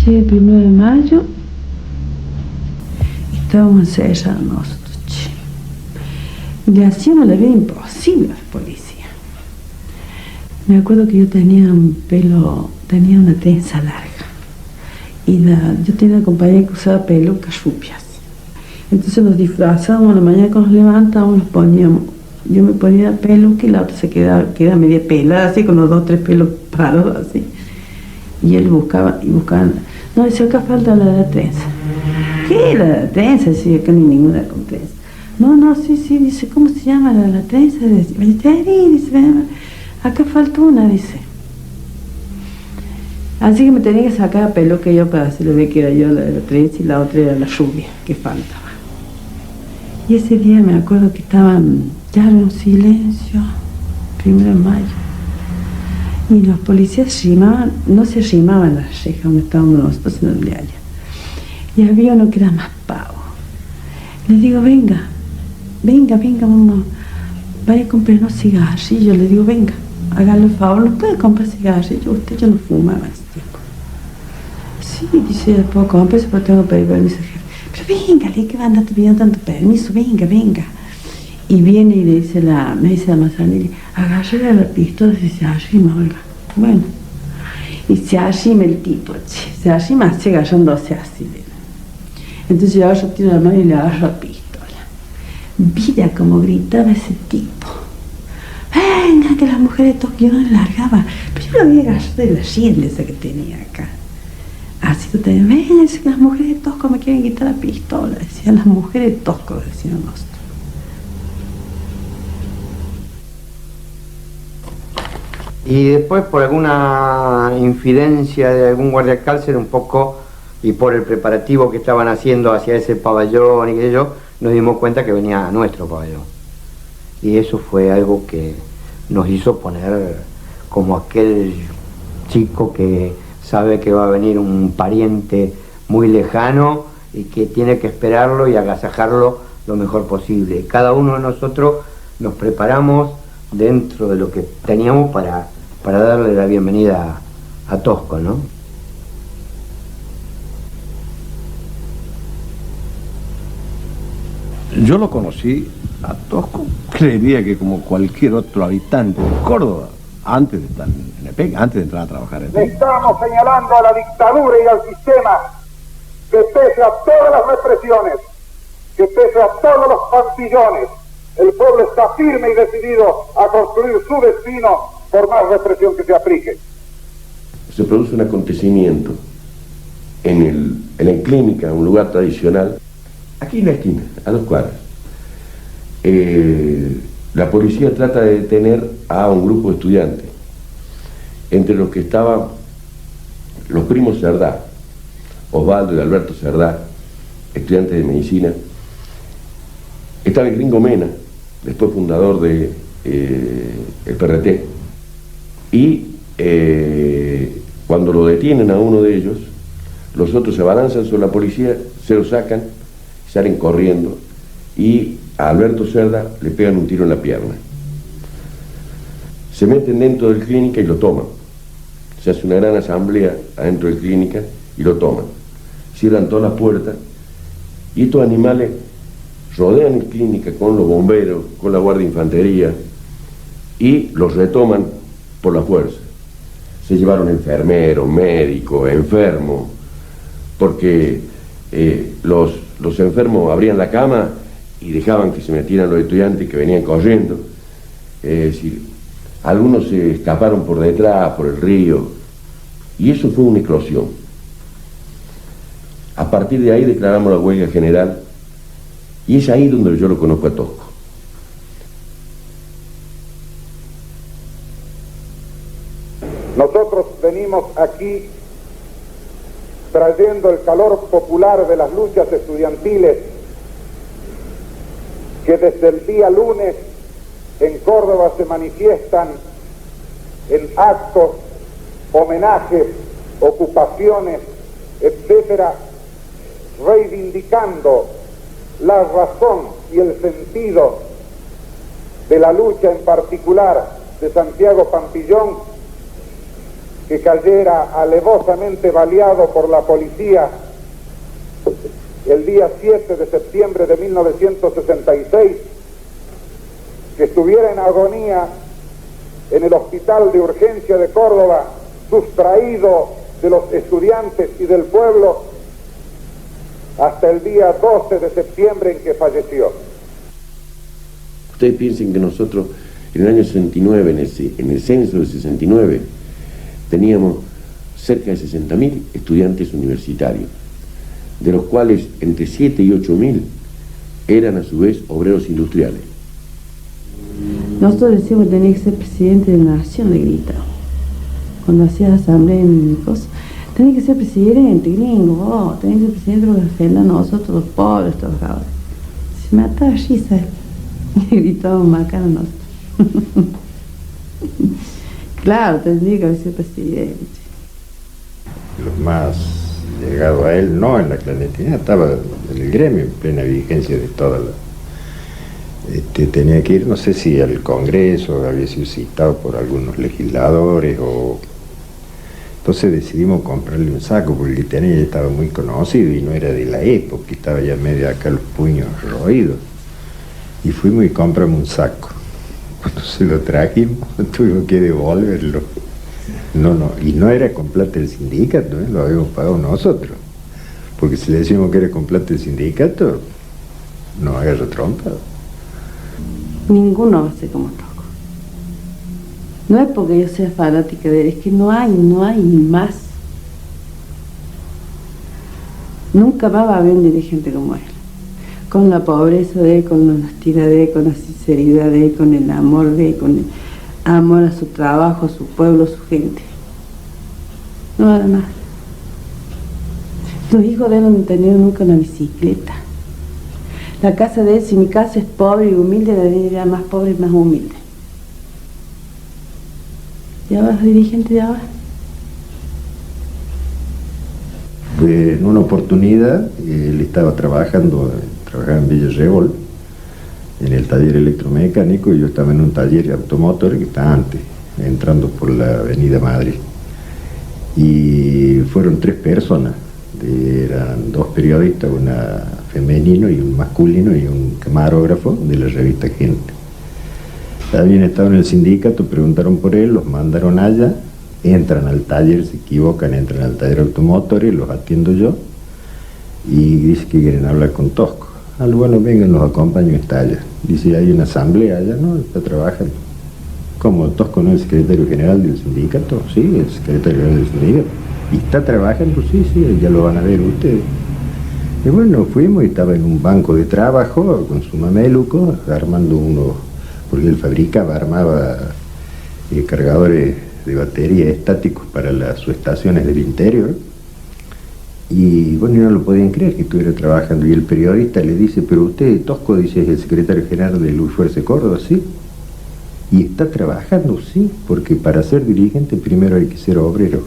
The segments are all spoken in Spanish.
El 1 de mayo estábamos encerrados nosotros, che. Le hacíamos la vida imposible a la policía. Me acuerdo que yo tenía una trenza larga y yo tenía una compañera que usaba pelucas rubias. Entonces nos disfrazábamos a la mañana cuando nos levantábamos, nos poníamos, yo me ponía la peluca y la otra se queda media pelada, así con los 2 o 3 pelos parados así. Y él buscaba. No, decía, acá falta la de la trenza. ¿Qué? La de la trenza, decía, acá ni ninguna con trenza. No, sí, dice, ¿cómo se llama la de la trenza? Dice, acá falta una, dice. Así que me tenía que sacar la peluca yo para hacerle ver que era yo la de la trenza y la otra era la rubia que faltaba. Y ese día me acuerdo que estaban ya en un silencio, 1 de mayo. Y los policías no se arrimaban a las rejas donde estábamos nosotros en el diario. Y había uno que era más pavo. Le digo, venga, vamos, vaya a comprar unos cigarrillos. Le digo, venga, hágale el favor, ¿no puede comprar cigarrillos? Yo no fumaba ese tiempo. Sí, dice, puedo comprar, pero tengo que pedir permiso. Pero venga, le que va a andar pidiendo tanto permiso, venga. Y viene y me dice la Manzanilli, agárrele la pistola y se arrima, oiga. Bueno, y se arrima el tipo, se arrima así, agarrándose así. Entonces yo agarro, tiro la mano y le agarro la pistola. Mira cómo gritaba ese tipo. Venga, que las mujeres toscas, yo no le largaba. Pero yo lo había agarrado de la rienda esa que tenía acá. Así tú te ves, venga, que las mujeres toscas me quieren quitar la pistola. Decían las mujeres toscas, decían nosotros. Y después, por alguna infidencia de algún guardia cárcel, un poco, y por el preparativo que estaban haciendo hacia ese pabellón y que yo, nos dimos cuenta que venía a nuestro pabellón. Y eso fue algo que nos hizo poner como aquel chico que sabe que va a venir un pariente muy lejano y que tiene que esperarlo y agasajarlo lo mejor posible. Cada uno de nosotros nos preparamos dentro de lo que teníamos para darle la bienvenida a Tosco, ¿no? Yo lo conocí a Tosco, creería que como cualquier otro habitante de Córdoba, antes de estar en EPEC, antes de entrar a trabajar en EPEC. Le estamos señalando a la dictadura y al sistema que pese a todas las represiones, que pese a todos los pantillones, el pueblo está firme y decidido a construir su destino por más represión que se aplique. Se produce un acontecimiento en la clínica, un lugar tradicional, aquí en la esquina, a 2 cuadras. La policía trata de detener a un grupo de estudiantes, entre los que estaban los primos Cerdá, Osvaldo y Alberto Cerdá, estudiantes de medicina. Estaba el gringo Mena, después fundador de el PRT, y cuando lo detienen a uno de ellos, los otros se abalanzan sobre la policía, se lo sacan, salen corriendo, y a Alberto Cerda le pegan un tiro en la pierna. Se meten dentro del clínica y lo toman. Se hace una gran asamblea adentro del clínica y lo toman. Cierran todas las puertas y estos animales rodean el clínica con los bomberos, con la guardia de infantería, y los retoman por la fuerza. Se llevaron enfermeros, médicos, enfermos, porque los enfermos abrían la cama y dejaban que se metieran los estudiantes que venían corriendo. Es decir, algunos se escaparon por detrás, por el río, y eso fue una eclosión. A partir de ahí declaramos la huelga general, y es ahí donde yo lo conozco a Tosco. Nosotros venimos aquí trayendo el calor popular de las luchas estudiantiles que desde el día lunes en Córdoba se manifiestan en actos, homenajes, ocupaciones, etcétera, reivindicando la razón y el sentido de la lucha en particular de Santiago Pampillón, que cayera alevosamente baleado por la policía el día 7 de septiembre de 1966, que estuviera en agonía en el Hospital de Urgencia de Córdoba, sustraído de los estudiantes y del pueblo, hasta el día 12 de septiembre en que falleció. Ustedes piensen que nosotros en el año 69, en el censo del 69, teníamos cerca de 60.000 estudiantes universitarios, de los cuales entre 7 y 8.000 eran a su vez obreros industriales. Nosotros decimos que tenía que ser presidente de la nación, le gritaba. Cuando hacía asamblea en cosas, tenía que ser presidente, gringo, tenía que ser presidente porque defender a nosotros, los pobres, trabajadores. Se mataba risa él. Le gritaban macana a nosotros. Claro, tendría que haber sido presidente. Los más llegados a él, no en la clandestinidad, estaba en el gremio en plena vigencia de toda la... tenía que ir, no sé si al Congreso, había sido citado por algunos legisladores o... Entonces decidimos comprarle un saco porque el que tenía ya estaba muy conocido y no era de la época, estaba ya medio acá los puños roídos. Y fuimos y compramos un saco. Cuando se lo trajimos, tuvimos que devolverlo. Y no era con plata del sindicato, lo habíamos pagado nosotros. Porque si le decimos que era con plata del sindicato, nos agarra trompa. Ninguno va a ser como Tosco. No es porque yo sea fanática de él, es que no hay más. Nunca más va a haber un dirigente como él. Con la pobreza de él, con la honestidad de él, con la sinceridad de él, con el amor de él, con el amor a su trabajo, a su pueblo, a su gente. No nada más. Los hijos de él no han tenido nunca una bicicleta. La casa de él, si mi casa es pobre y humilde, la de él era más pobre y más humilde. ¿Ya vas, dirigente, ya vas? En una oportunidad, él estaba trabajaba en Villa Rebol, en el taller electromecánico, y yo estaba en un taller automotor que está antes, entrando por la avenida Madrid. Y fueron 3 personas, eran 2 periodistas, una femenino y un masculino y un camarógrafo de la revista Gente. Habían estado en el sindicato, preguntaron por él, los mandaron allá, entran al taller, se equivocan, entran al taller automotor y los atiendo yo, y dice que quieren hablar con Tosco. Bueno, vengan, los acompaño, está allá. Dice, hay una asamblea allá, ¿no? Está trabajando. ¿Cómo? ¿Tosco no es el secretario general del sindicato? Sí, el secretario general del sindicato. ¿Y está trabajando? Sí, ya lo van a ver ustedes. Y bueno, fuimos y estaba en un banco de trabajo con su mameluco, armando unos, porque él fabricaba, armaba cargadores de batería estáticos para las subestaciones del interior. Y bueno, no lo podían creer que estuviera trabajando. Y el periodista le dice, pero usted, Tosco, dice, es el secretario general de Luis Fuerza Córdoba, sí. Y está trabajando, sí, porque para ser dirigente primero hay que ser obrero.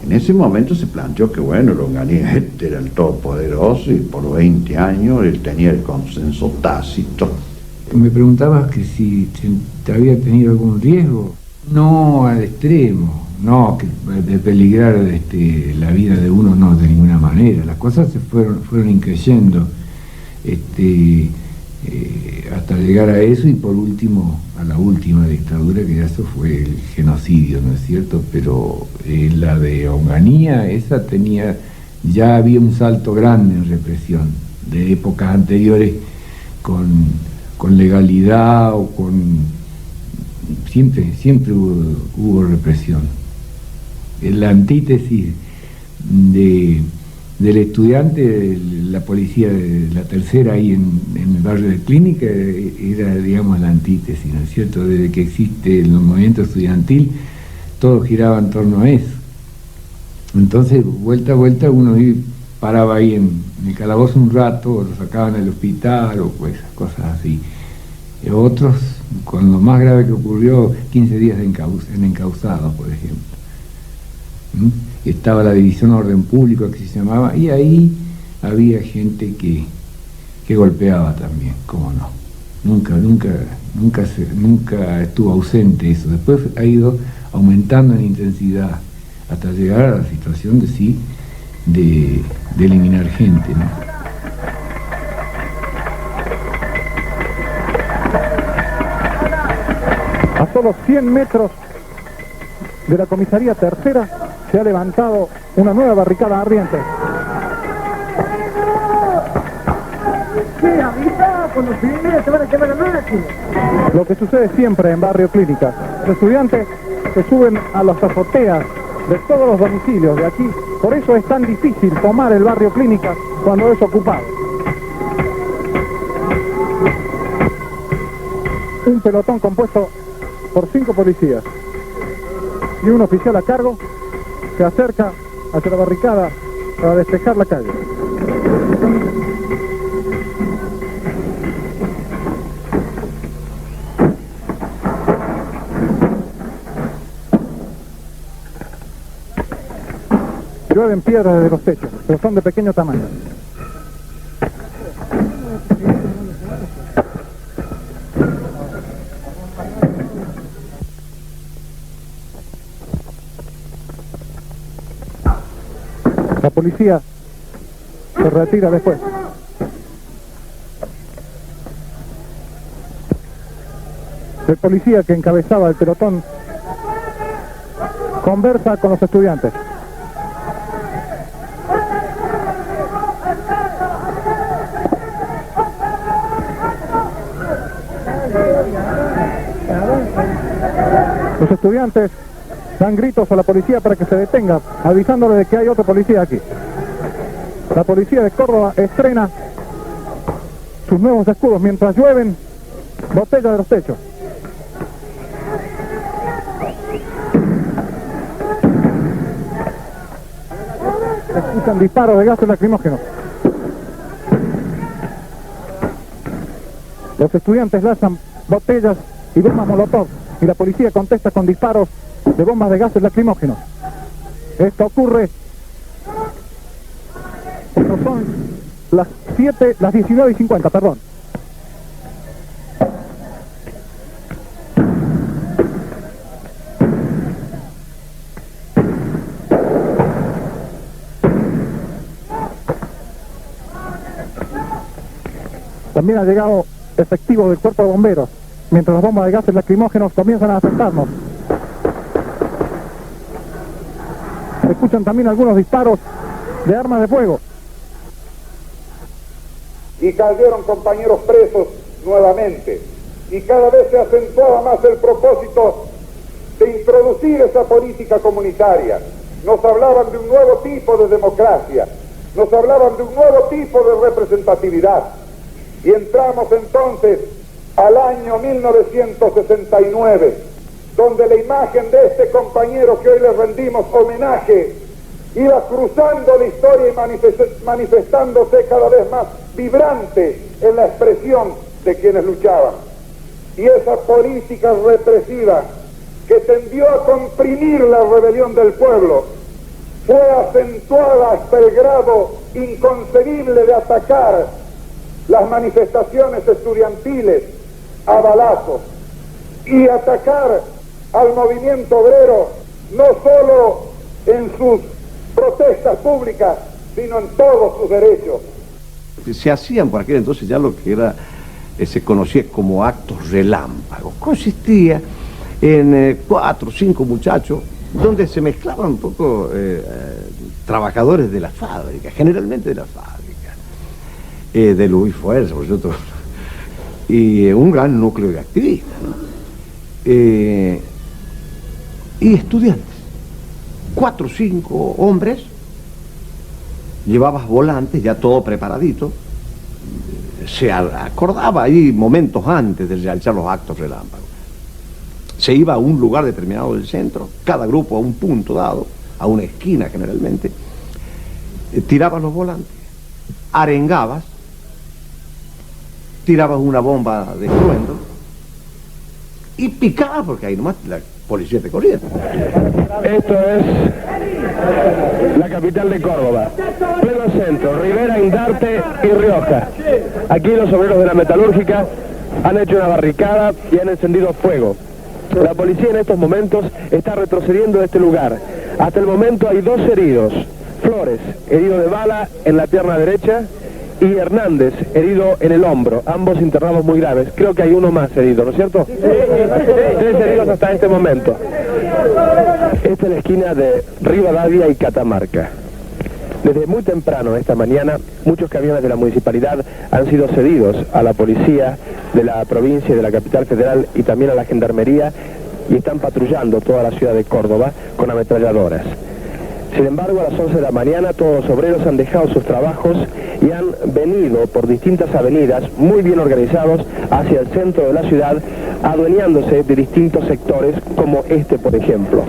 En ese momento se planteó que, bueno, Longanía era el todopoderoso y por 20 años él tenía el consenso tácito. Me preguntabas que si te había tenido algún riesgo. No al extremo, no, que de peligrar la vida de uno, no, de ninguna manera. Las cosas se fueron increyendo hasta llegar a eso, y por último a la última dictadura, que ya eso fue el genocidio, ¿no es cierto? Pero la de Onganía, esa ya había un salto grande en represión de épocas anteriores, con legalidad o siempre hubo represión. La antítesis del estudiante, la policía de la tercera ahí en el barrio de Clínica, era, digamos, la antítesis, ¿no es cierto? Desde que existe el movimiento estudiantil, todo giraba en torno a eso. Entonces, vuelta a vuelta, uno paraba ahí en el calabozo un rato, o lo sacaban al hospital, o pues cosas así. Otros, con lo más grave que ocurrió, 15 días en encausados, por ejemplo. Estaba la División Orden Público, que se llamaba, y ahí había gente que golpeaba también, cómo no. Nunca estuvo ausente eso. Después ha ido aumentando en intensidad hasta llegar a la situación de eliminar gente, ¿no? A solo 100 metros de la comisaría tercera se ha levantado una nueva barricada ardiente. Lo que sucede siempre en Barrio Clínica. Los estudiantes se suben a las azoteas de todos los domicilios de aquí. Por eso es tan difícil tomar el Barrio Clínica cuando es ocupado. Un pelotón compuesto por 5 policías y un oficial a cargo se acerca hacia la barricada para despejar la calle. Llueven piedras desde los techos, pero son de pequeño tamaño. La policía se retira después. El policía que encabezaba el pelotón conversa con los estudiantes. Los estudiantes dan gritos a la policía para que se detenga, avisándole de que hay otro policía aquí. La policía de Córdoba estrena sus nuevos escudos mientras llueven botellas de los techos. Se escuchan disparos de gases lacrimógenos. Los estudiantes lanzan botellas y bombas molotov, y la policía contesta con disparos de bombas de gases lacrimógenos. Esto ocurre cuando son las 19:50, perdón. También ha llegado efectivos del cuerpo de bomberos, mientras las bombas de gases lacrimógenos comienzan a afectarnos. Se escuchan también algunos disparos de armas de fuego. Y cayeron compañeros presos nuevamente. Y cada vez se acentuaba más el propósito de introducir esa política comunitaria. Nos hablaban de un nuevo tipo de democracia, nos hablaban de un nuevo tipo de representatividad. Y entramos entonces al año 1969, donde la imagen de este compañero que hoy le rendimos homenaje iba cruzando la historia y manifestándose cada vez más vibrante en la expresión de quienes luchaban. Y esa política represiva que tendió a comprimir la rebelión del pueblo fue acentuada hasta el grado inconcebible de atacar las manifestaciones estudiantiles a balazos y atacar al movimiento obrero no solo en sus protestas públicas, sino en todos sus derechos. Se hacían por aquel entonces ya lo que era, se conocía como actos relámpagos. Consistía en 4 o 5 muchachos donde se mezclaban un poco trabajadores de la fábrica, generalmente de la fábrica, de Luis Fuerza, por cierto, y un gran núcleo de activistas, ¿no? Y estudiantes, 4 o 5 hombres, llevabas volantes, ya todo preparadito, se acordaba ahí momentos antes de realizar los actos relámpagos. Se iba a un lugar determinado del centro, cada grupo a un punto dado, a una esquina generalmente, tirabas los volantes, arengabas, tirabas una bomba de estruendo y picabas, porque ahí nomás la policía te corría. Esto es la capital de Córdoba, pleno centro, Rivera, Indarte y Rioja. Aquí los obreros de la metalúrgica han hecho una barricada y han encendido fuego. La policía en estos momentos está retrocediendo de este lugar. Hasta el momento hay 2 heridos. Flores, herido de bala en la pierna derecha, y Hernández, herido en el hombro. Ambos internados muy graves. Creo que hay uno más herido, ¿no es cierto? 3 heridos hasta este momento. Esta es la esquina de Rivadavia y Catamarca. Desde muy temprano esta mañana, muchos camiones de la municipalidad han sido cedidos a la policía de la provincia y de la capital federal y también a la gendarmería, y están patrullando toda la ciudad de Córdoba con ametralladoras. Sin embargo, a las 11 de la mañana todos los obreros han dejado sus trabajos y han venido por distintas avenidas muy bien organizados hacia el centro de la ciudad, adueñándose de distintos sectores como este, por ejemplo.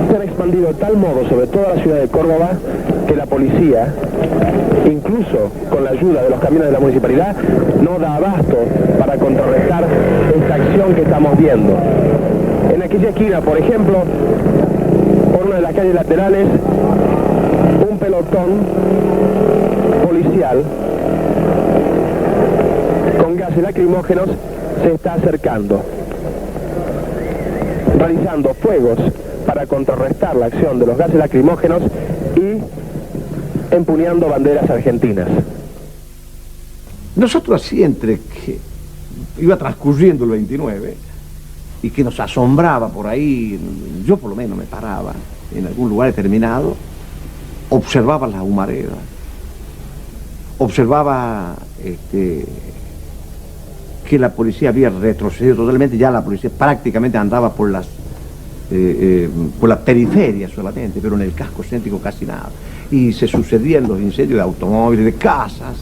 Se han expandido de tal modo sobre toda la ciudad de Córdoba que la policía, incluso con la ayuda de los camiones de la municipalidad, no da abasto para contrarrestar esta acción que estamos viendo. En aquella esquina, por ejemplo, por una de las calles laterales, un pelotón policial con gases lacrimógenos se está acercando, realizando fuegos para contrarrestar la acción de los gases lacrimógenos y empuñando banderas argentinas. Nosotros así, entre que iba transcurriendo el 29 y que nos asombraba por ahí, yo por lo menos me paraba en algún lugar determinado, observaba las humaredas, observaba que la policía había retrocedido totalmente, ya la policía prácticamente andaba por la periferia solamente, pero en el casco céntrico casi nada. Y se sucedían los incendios de automóviles, de casas.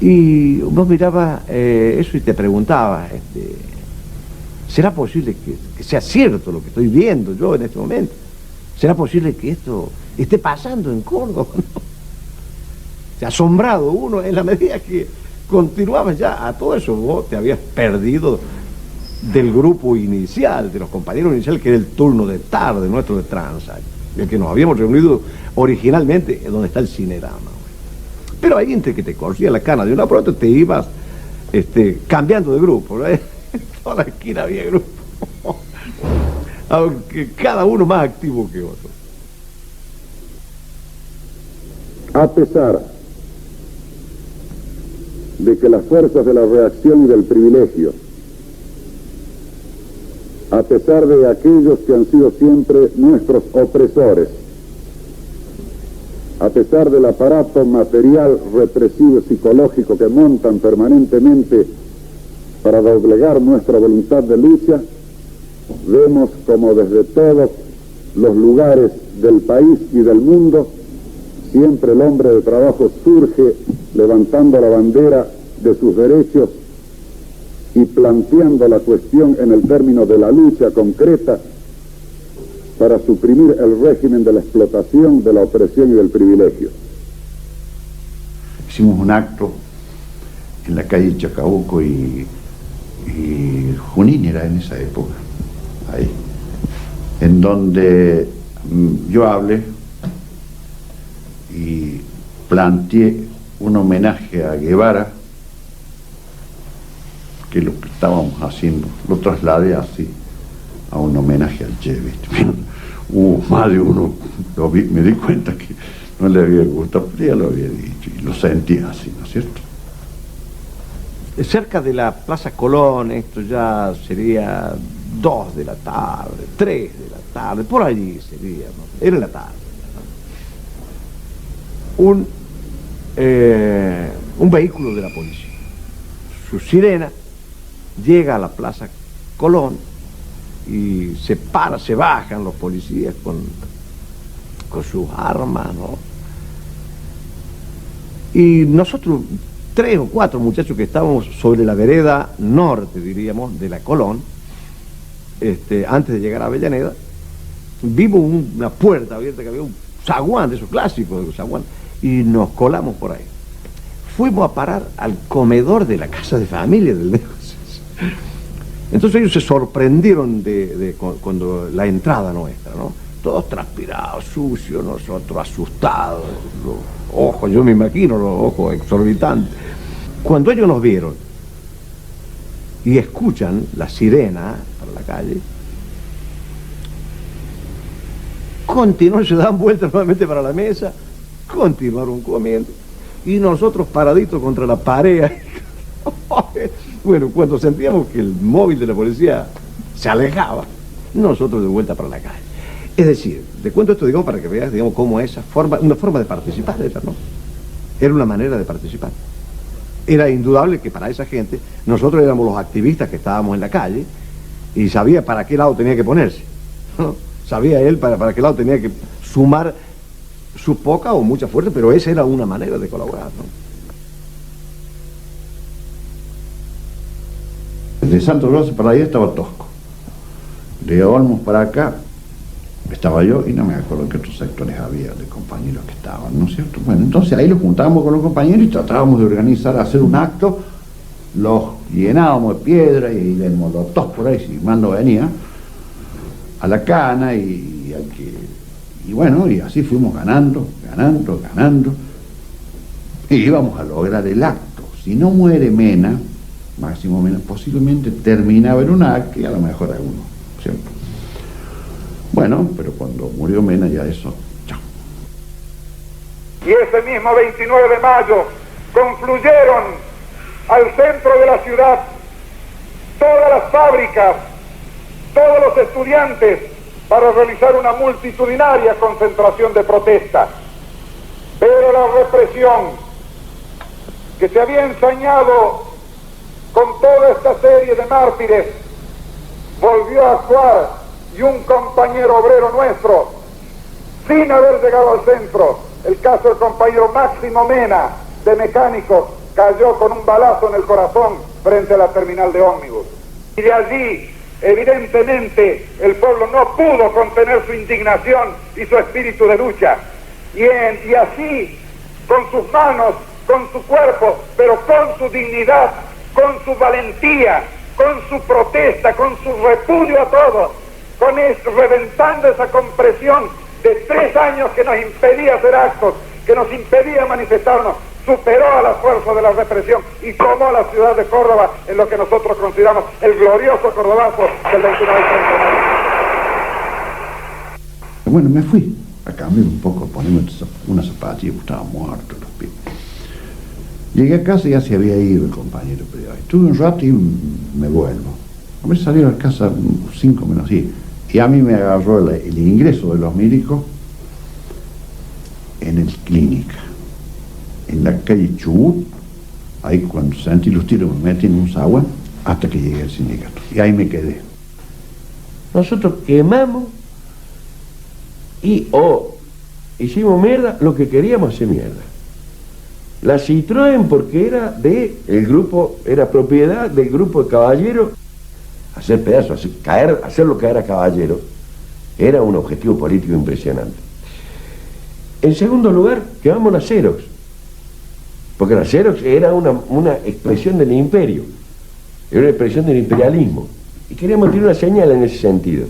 Y vos mirabas eso y te preguntabas, ¿será posible que sea cierto lo que estoy viendo yo en este momento? ¿Será posible que esto esté pasando en Córdoba? ¿No? Se ha asombrado uno en la medida que continuabas ya a todo eso. Vos te habías perdido del grupo inicial, de los compañeros iniciales, que era el turno de tarde nuestro de Transa, el que nos habíamos reunido originalmente, donde está el Cinerama. Pero ahí, entre que te corría la cana de una por otra, te ibas cambiando de grupo, ¿no? En toda la esquina había grupo, aunque cada uno más activo que otro. A pesar de que las fuerzas de la reacción y del privilegio, a pesar de aquellos que han sido siempre nuestros opresores, a pesar del aparato material represivo y psicológico que montan permanentemente para doblegar nuestra voluntad de lucha, vemos como desde todos los lugares del país y del mundo, siempre el hombre de trabajo surge levantando la bandera de sus derechos y planteando la cuestión en el término de la lucha concreta para suprimir el régimen de la explotación, de la opresión y del privilegio. Hicimos un acto en la calle Chacabuco y Junín era en esa época, ahí, en donde yo hablé y planteé un homenaje a Guevara, que lo que estábamos haciendo, lo trasladé así, a un homenaje al Che, ¿viste? Hubo más de uno, me di cuenta que no le había gustado, pero ya lo había dicho, y lo sentía así, ¿no es cierto? Cerca de la Plaza Colón, esto ya sería 2 de la tarde, 3 de la tarde, por allí sería, ¿no? Era la tarde. Un vehículo de la policía, su sirena, llega a la Plaza Colón y se bajan los policías con sus armas, ¿no? Y nosotros, 3 o 4 muchachos que estábamos sobre la vereda norte, diríamos, de la Colón, antes de llegar a Avellaneda, vimos una puerta abierta que había un zaguán, de esos clásicos, de zaguán, y nos colamos por ahí. Fuimos a parar al comedor de la casa de familia del negocio. Entonces ellos se sorprendieron cuando la entrada nuestra, ¿no? Todos transpirados, sucios, nosotros asustados, los ojos, yo me imagino los ojos exorbitantes. Cuando ellos nos vieron y escuchan la sirena para la calle, continuaron, se dan vueltas nuevamente para la mesa, continuaron comiendo, y nosotros paraditos contra la pared. Bueno, cuando sentíamos que el móvil de la policía se alejaba, nosotros de vuelta para la calle. Es decir, te cuento esto, digamos, para que veas, digamos, cómo esa forma, una forma de participar era, ¿no? Era una manera de participar. Era indudable que para esa gente, nosotros éramos los activistas que estábamos en la calle, y sabía para qué lado tenía que ponerse, ¿no? Sabía él para qué lado tenía que sumar su poca o mucha fuerza, pero esa era una manera de colaborar, ¿no? De Santo Rosa para allá estaba Tosco, de Olmos para acá estaba yo, y no me acuerdo qué otros sectores había de compañeros que estaban, ¿no es cierto? Bueno, entonces ahí los juntábamos con los compañeros y tratábamos de organizar, hacer un acto, los llenábamos de piedra y de molotov por ahí, si más no venía, a la cana, y bueno, y así fuimos ganando, y íbamos a lograr el acto. Si no muere Mena, Máximo Mena, posiblemente terminaba en un acto y a lo mejor alguno, ¿cierto? Bueno, pero cuando murió Mena ya eso, chao. Y ese mismo 29 de mayo confluyeron al centro de la ciudad todas las fábricas, todos los estudiantes, para realizar una multitudinaria concentración de protesta. Pero la represión que se había ensañado con toda esta serie de mártires volvió a actuar, y un compañero obrero nuestro, sin haber llegado al centro, el caso del compañero Máximo Mena, de mecánicos, cayó con un balazo en el corazón frente a la terminal de ómnibus. Y de allí, evidentemente, el pueblo no pudo contener su indignación y su espíritu de lucha. Y así, con sus manos, con su cuerpo, pero con su dignidad, con su valentía, con su protesta, con su repudio a todo, reventando esa compresión de 3 años que nos impedía hacer actos, que nos impedía manifestarnos, superó a las fuerzas de la represión y tomó a la ciudad de Córdoba en lo que nosotros consideramos el glorioso cordobazo del 29 de mayo. Bueno, me fui a cambiar un poco, ponerme una zapatilla, porque estaba muerto los pibes. Llegué a casa y ya se había ido el compañero periodista. Estuve un rato y me vuelvo. A veces salí a la casa 5 menos 10. Y a mí me agarró el ingreso de los milicos en el Clínica, en la calle Chubut. Ahí cuando sentí los tiros me metí en un zaguán hasta que llegué al sindicato. Y ahí me quedé. Nosotros quemamos y hicimos mierda lo que queríamos hacer mierda. La Citroën, porque era el grupo, era propiedad del grupo de Caballero. Hacer pedazos, hacerlo caer a Caballero era un objetivo político impresionante. En segundo lugar, quemamos la Xerox, porque la Xerox era una expresión del imperio, era una expresión del imperialismo, y queríamos tirar una señal en ese sentido.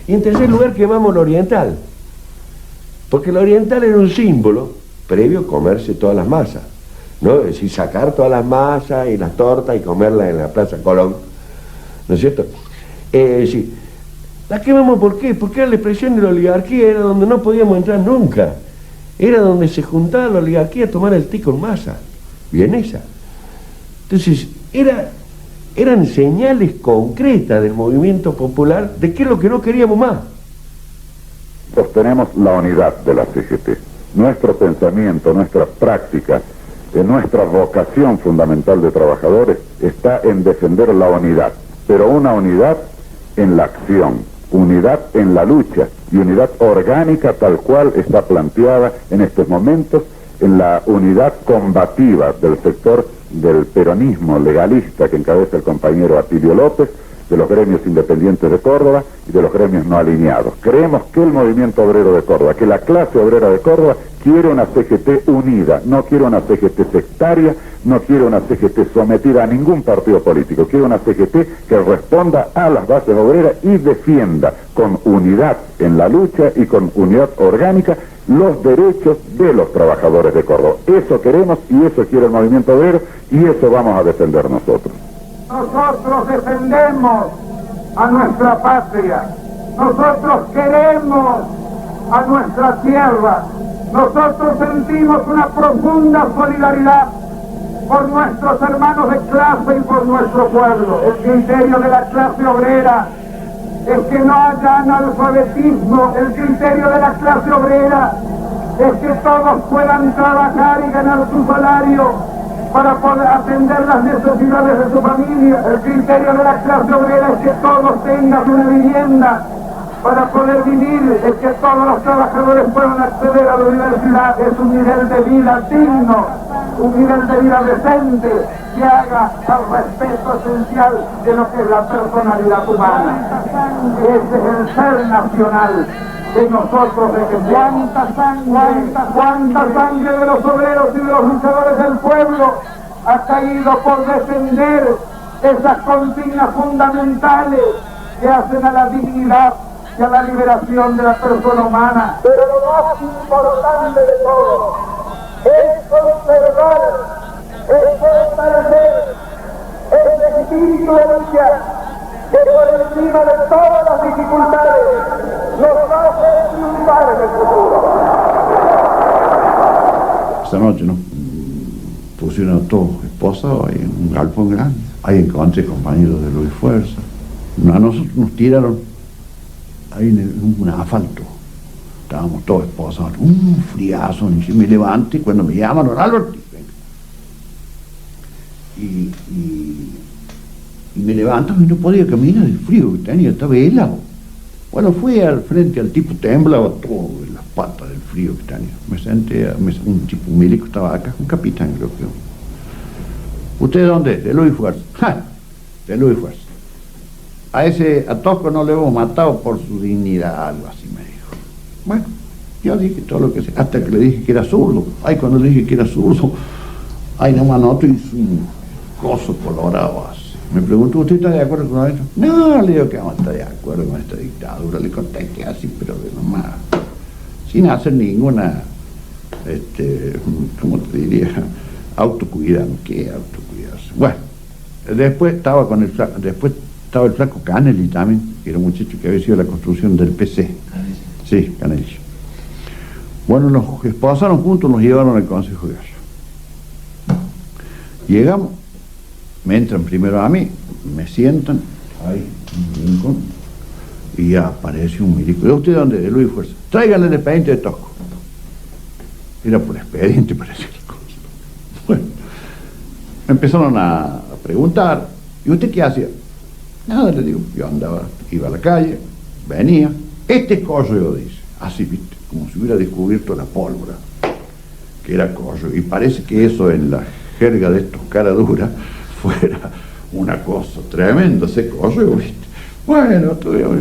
Y en tercer lugar, quemamos la Oriental, porque la Oriental era un símbolo previo a comerse todas las masas, ¿no? Es decir, sacar todas las masas y las tortas y comerlas en la Plaza Colón, ¿no es cierto? Sí. La quemamos, ¿por qué? Porque era la expresión de la oligarquía, era donde no podíamos entrar nunca, era donde se juntaba la oligarquía a tomar el té con masa vienesa. Entonces, eran señales concretas del movimiento popular de qué es lo que no queríamos más. Sostenemos la unidad de la CGT. Nuestro pensamiento, nuestra práctica, nuestra vocación fundamental de trabajadores está en defender la unidad, pero una unidad en la acción, unidad en la lucha y unidad orgánica tal cual está planteada en estos momentos en la unidad combativa del sector del peronismo legalista que encabeza el compañero Atilio López, de los gremios independientes de Córdoba y de los gremios no alineados. Creemos que el movimiento obrero de Córdoba, que la clase obrera de Córdoba quiere una CGT unida, no quiere una CGT sectaria, no quiere una CGT sometida a ningún partido político, quiere una CGT que responda a las bases obreras y defienda con unidad en la lucha y con unidad orgánica los derechos de los trabajadores de Córdoba. Eso queremos y eso quiere el movimiento obrero y eso vamos a defender nosotros. Nosotros defendemos a nuestra patria, nosotros queremos a nuestra tierra, nosotros sentimos una profunda solidaridad por nuestros hermanos de clase y por nuestro pueblo. El criterio de la clase obrera es que no haya analfabetismo, el criterio de la clase obrera es que todos puedan trabajar y ganar su salario para poder atender las necesidades de su familia. El criterio de la clase obrera es que todos tengan una vivienda para poder vivir, es que todos los trabajadores puedan acceder a la universidad, es un nivel de vida digno, un nivel de vida decente que haga al respeto esencial de lo que es la personalidad humana. Ese es el ser nacional de nosotros, de que cuánta sangre de los obreros y de los luchadores del pueblo ha caído por defender esas consignas fundamentales que hacen a la dignidad y a la liberación de la persona humana. Pero lo más importante de todo es conservar, es fortalecer el espíritu de lucha que por encima de todas las dificultades nos va a hacer triunfar en el futuro. Esta noche, ¿no? Pusieron a todos esposados ahí en un galpón grande. Ahí encontré compañeros de Luis Fuerza. A nosotros nos tiraron ahí en un asfalto. Estábamos todos esposados. Un friazo. Y me levanté cuando me llamaron, Albert, y me levanto y no podía caminar del frío que tenía, estaba helado. Bueno, fui al frente, al tipo temblaba todo en las patas del frío que tenía. Me senté, un tipo, un milico estaba acá, un capitán creo que. ¿Usted de dónde? De Luis Fuerza. ¡Ja! De Luis Fuerza. A Tosco no le hemos matado por su dignidad, algo así me dijo. Bueno, yo dije todo lo que sé, hasta que le dije que era zurdo. Ay, cuando le dije que era zurdo, ay, nomás noto hizo un coso colorado así. Me preguntó, ¿usted está de acuerdo con eso? No, le digo que vamos a estar de acuerdo con esta dictadura. Le conté que así, pero de nomás, sin hacer ninguna, ¿cómo te diría? Autocuidado. ¿Qué autocuidarse? Bueno, después estaba el flaco Canelli también, que era un muchacho que había sido la construcción del PC. Sí, Canelli. Bueno, los esposaron juntos, nos llevaron al Consejo de Gallo. Llegamos, me entran primero a mí, me sientan, ahí, en un rincón, y ya aparece un milico. ¿Y usted dónde? De Luis Fuerza. Tráiganle el expediente de Tosco. Era por expediente, parecía la cosa. Bueno, me empezaron a preguntar, ¿y usted qué hacía? Nada, le digo, yo andaba, iba a la calle, venía, este correo, dice, así, viste, como si hubiera descubierto la pólvora, que era correo, y parece que eso en la jerga de estos caraduras fuera una cosa tremenda, ese correo, viste. Bueno, tuvimos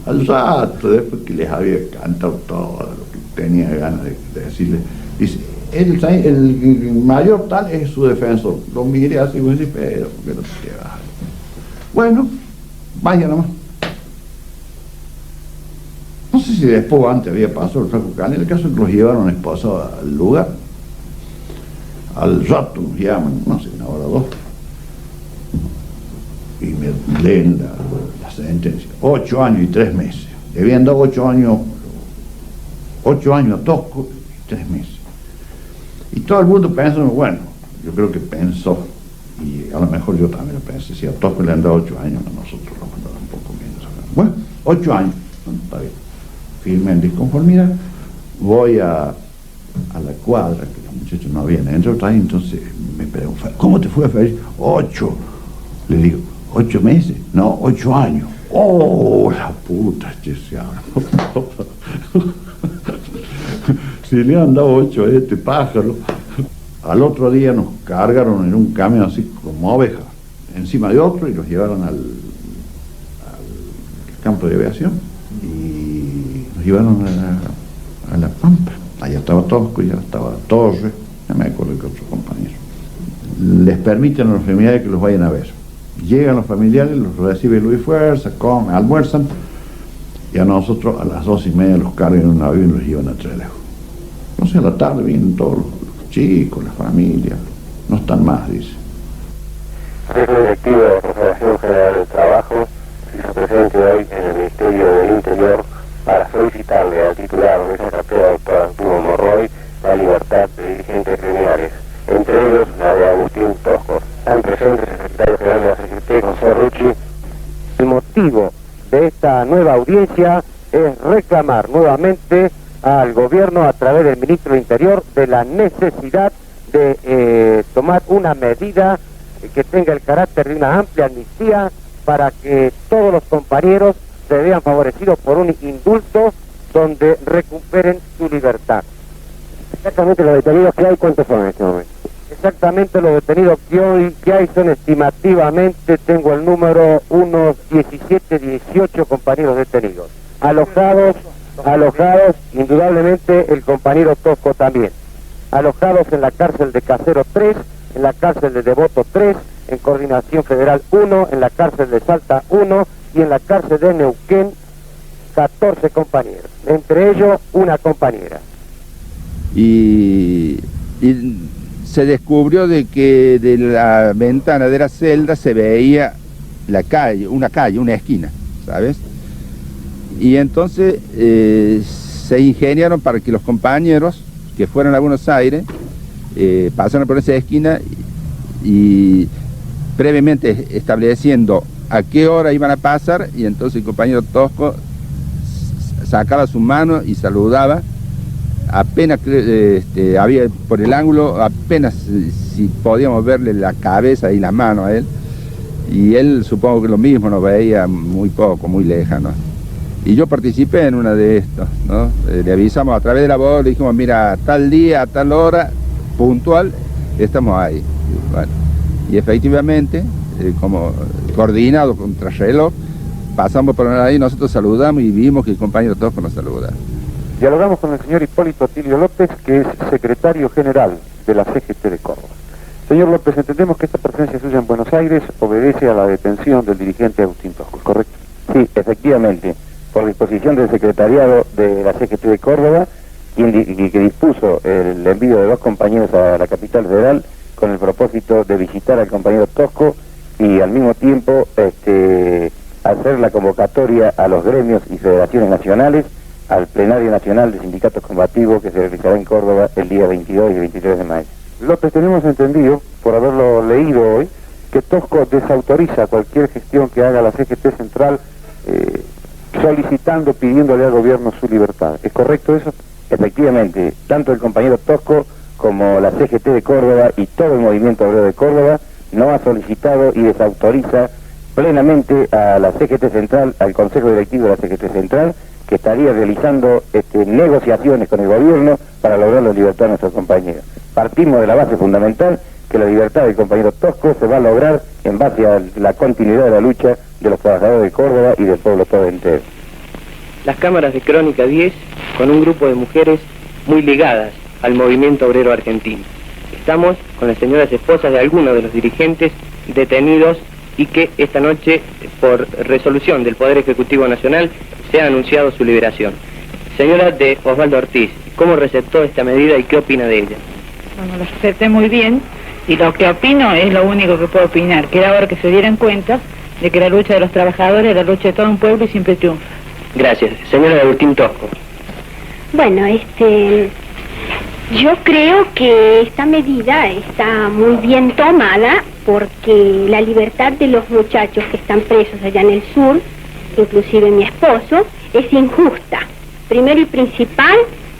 al rato, después que les había cantado todo lo que tenía ganas de decirle, dice, el mayor tal es su defensor. Lo miré así y me dice, pero, ¿por qué no te vas? Bueno, vaya nomás. No sé si después o antes había pasado el Flaco Canela, el caso es que los llevaron esposados al lugar. Al rato nos llaman, no sé, una hora o dos, y me leen la sentencia. 8 años y 3 meses. Le habían dado 8 años a Tosco y 3 meses. Y todo el mundo pensó, bueno, yo creo que pensó, y a lo mejor yo también lo pensé, si a Tosco le han dado 8 años, a nosotros lo han dado un poco menos. Bueno, 8 años, bueno, está bien. Firme en disconformidad, voy a la cuadra, que los muchachos no habían entrado, entonces me preguntan, ¿cómo te fue, Félix? 8. Le digo, 8 meses, no, 8 años. ¡Oh, la puta! Si le han dado 8 a este pájaro. Al otro día nos cargaron en un camión así como ovejas, encima de otro, y los llevaron al campo de aviación y nos llevaron a La Pampa. Allá estaba Tosco, ya estaba Torres, no me acuerdo que otros compañeros. Les permiten a los familiares que los vayan a ver. Llegan los familiares, los recibe Luis Fuerza, comen, almuerzan, y a nosotros a las 2:30 los cargan en un avión y los llevan a Trelew. No sé, a la tarde vienen todos los chicos, la familia, no están más, dice. Es directivo de la Confederación General del Trabajo y se presente hoy en el Ministerio del Interior para solicitarle al titular de esa cartera, doctor Arturo Morroy, la libertad de dirigentes gremiales, entre ellos la de Agustín Tosco. Están presentes el secretario general de la CGT, José Rucci. El motivo de esta nueva audiencia es reclamar nuevamente al gobierno a través del ministro del Interior de la necesidad de tomar una medida que tenga el carácter de una amplia amnistía para que todos los compañeros se vean favorecidos por un indulto donde recuperen su libertad. Exactamente los detenidos que hay, ¿cuántos son en este momento? Exactamente los detenidos que hay son estimativamente, tengo el número, unos 17, 18 compañeros detenidos. Alojados, indudablemente el compañero Tosco también. Alojados en la cárcel de Casero 3, en la cárcel de Devoto 3, en Coordinación Federal 1, en la cárcel de Salta 1 y en la cárcel de Neuquén 14 compañeros, entre ellos una compañera. Y se descubrió de que de la ventana de la celda se veía la calle, una esquina, ¿sabes? Y entonces se ingeniaron para que los compañeros que fueran a Buenos Aires pasaran por esa esquina y previamente estableciendo a qué hora iban a pasar, y entonces el compañero Tosco sacaba su mano y saludaba. Apenas había por el ángulo, apenas si podíamos verle la cabeza y la mano a él, y él supongo que lo mismo, nos veía muy poco, muy lejano. Y yo participé en una de estos, ¿no? Le avisamos a través de la voz, le dijimos, mira, tal día, a tal hora, puntual, estamos ahí. Bueno, y efectivamente, como coordinado contra reloj, pasamos por ahí, nosotros saludamos y vimos que el compañero Tosco nos saludaba. Dialogamos con el señor Hipólito Tilio López, que es secretario general de la CGT de Córdoba. Señor López, entendemos que esta presencia suya en Buenos Aires obedece a la detención del dirigente Agustín Tosco, ¿correcto? Sí, efectivamente, por disposición del secretariado de la CGT de Córdoba, que dispuso el envío de 2 compañeros a la capital federal con el propósito de visitar al compañero Tosco y al mismo tiempo hacer la convocatoria a los gremios y federaciones nacionales al plenario nacional de sindicatos combativos que se realizará en Córdoba el día 22 y 23 de mayo. López, tenemos entendido por haberlo leído hoy, que Tosco desautoriza cualquier gestión que haga la CGT Central solicitando, pidiéndole al gobierno su libertad. ¿Es correcto eso? Efectivamente, tanto el compañero Tosco como la CGT de Córdoba y todo el movimiento obrero de Córdoba no ha solicitado y desautoriza plenamente a la CGT Central, al Consejo Directivo de la CGT Central, que estaría realizando negociaciones con el gobierno para lograr la libertad de nuestros compañeros. Partimos de la base fundamental que la libertad del compañero Tosco se va a lograr en base a la continuidad de la lucha de los trabajadores de Córdoba y del pueblo todo entero. Las cámaras de Crónica 10 con un grupo de mujeres muy ligadas al movimiento obrero argentino. Estamos con las señoras esposas de algunos de los dirigentes detenidos y que esta noche, por resolución del Poder Ejecutivo Nacional, se ha anunciado su liberación. Señora de Osvaldo Ortiz, ¿cómo receptó esta medida y qué opina de ella? Bueno, lo acepté muy bien y lo que opino es lo único que puedo opinar, que era hora que se dieran cuenta de que la lucha de los trabajadores es la lucha de todo un pueblo y siempre triunfa. Gracias. Señora de Agustín Tosco. Bueno, yo creo que esta medida está muy bien tomada porque la libertad de los muchachos que están presos allá en el sur, inclusive mi esposo, es injusta. Primero y principal,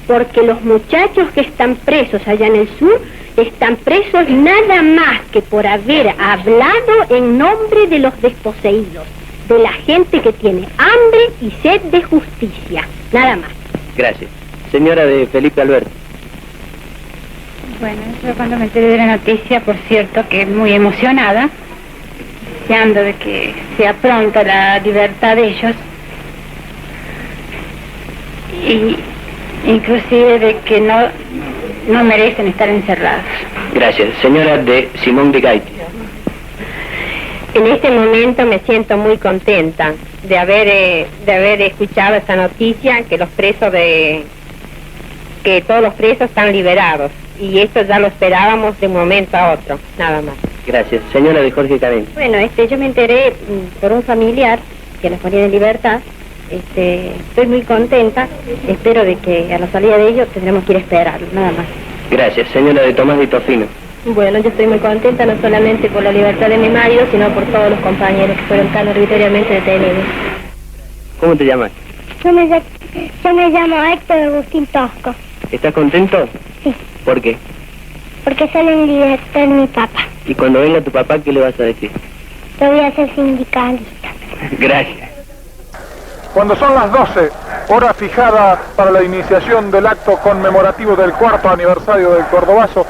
porque los muchachos que están presos allá en el sur están presos nada más que por haber hablado en nombre de los desposeídos, de la gente que tiene hambre y sed de justicia, nada más. Gracias. Señora de Felipe Alberti. Bueno, yo cuando me enteré de la noticia, por cierto, que muy emocionada, deseando de que sea pronta la libertad de ellos, y inclusive de que no merecen estar encerrados. Gracias. Señora de Simón de Gaiti. En este momento me siento muy contenta de haber escuchado esta noticia que todos los presos están liberados, y esto ya lo esperábamos de un momento a otro, nada más. Gracias. Señora de Jorge Cadén. Bueno, yo me enteré por un familiar que nos ponía en libertad. Estoy muy contenta, espero de que a la salida de ellos tendremos que ir a esperarlo, nada más. Gracias. Señora de Tomás de Tofino. Bueno, yo estoy muy contenta no solamente por la libertad de mi marido, sino por todos los compañeros que fueron tan arbitrariamente detenidos. ¿Cómo te llamas? Yo me llamo Héctor Agustín Tosco. ¿Estás contento? Sí. ¿Por qué? Porque sale en libertad mi papá. Y cuando venga tu papá, ¿qué le vas a decir? Yo voy a ser sindicalista. Gracias. Cuando son las 12, hora fijada para la iniciación del acto conmemorativo del 4º aniversario del Cordobazo,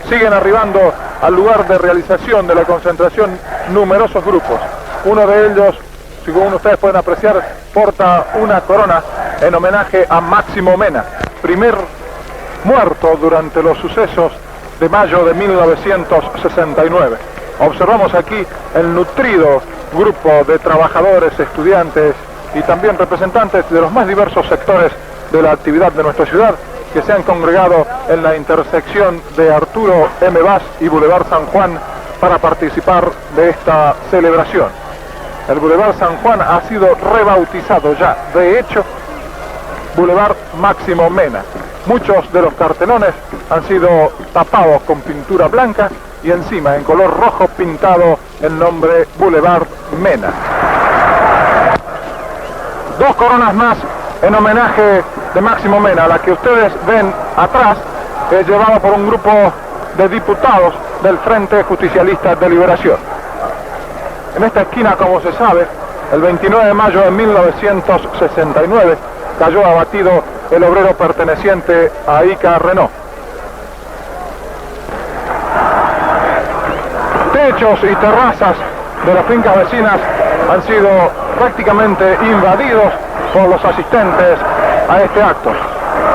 siguen arribando al lugar de realización de la concentración numerosos grupos. Uno de ellos, según ustedes pueden apreciar, porta una corona en homenaje a Máximo Mena, primer muerto durante los sucesos de mayo de 1969. Observamos aquí el nutrido grupo de trabajadores, estudiantes y también representantes de los más diversos sectores de la actividad de nuestra ciudad, que se han congregado en la intersección de Arturo M. Bas y Boulevard San Juan para participar de esta celebración. El Boulevard San Juan ha sido rebautizado ya, de hecho, Boulevard Máximo Mena. Muchos de los cartelones han sido tapados con pintura blanca y encima, en color rojo, pintado el nombre Boulevard Mena. Dos coronas más en homenaje de Máximo Mena, la que ustedes ven atrás, es llevada por un grupo de diputados del Frente Justicialista de Liberación. En esta esquina, como se sabe, el 29 de mayo de 1969 cayó abatido el obrero perteneciente a ICA Renault. Techos y terrazas de las fincas vecinas han sido prácticamente invadidos por los asistentes a este acto.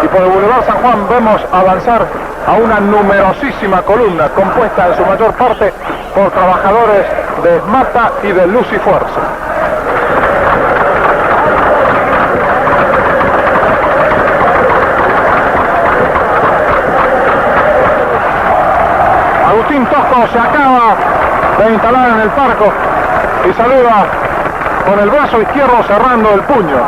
Y por el Boulevard San Juan vemos avanzar a una numerosísima columna compuesta en su mayor parte por trabajadores de Esmata y de Luz y Fuerza. Agustín Tosco se acaba de instalar en el palco y saluda con el brazo izquierdo cerrando el puño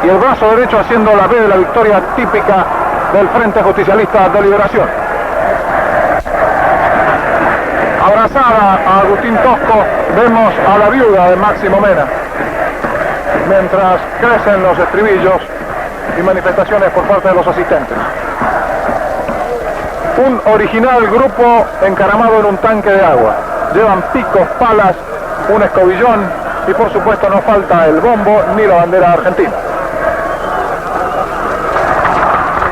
y el brazo derecho haciendo la V de la victoria típica del Frente Justicialista de Liberación. abrazada a Agustín Tosco, vemos a la viuda de Máximo Mena, mientras crecen los estribillos y manifestaciones por parte de los asistentes. Un original grupo encaramado en un tanque de agua. Llevan picos, palas, un escobillón y por supuesto no falta el bombo ni la bandera argentina.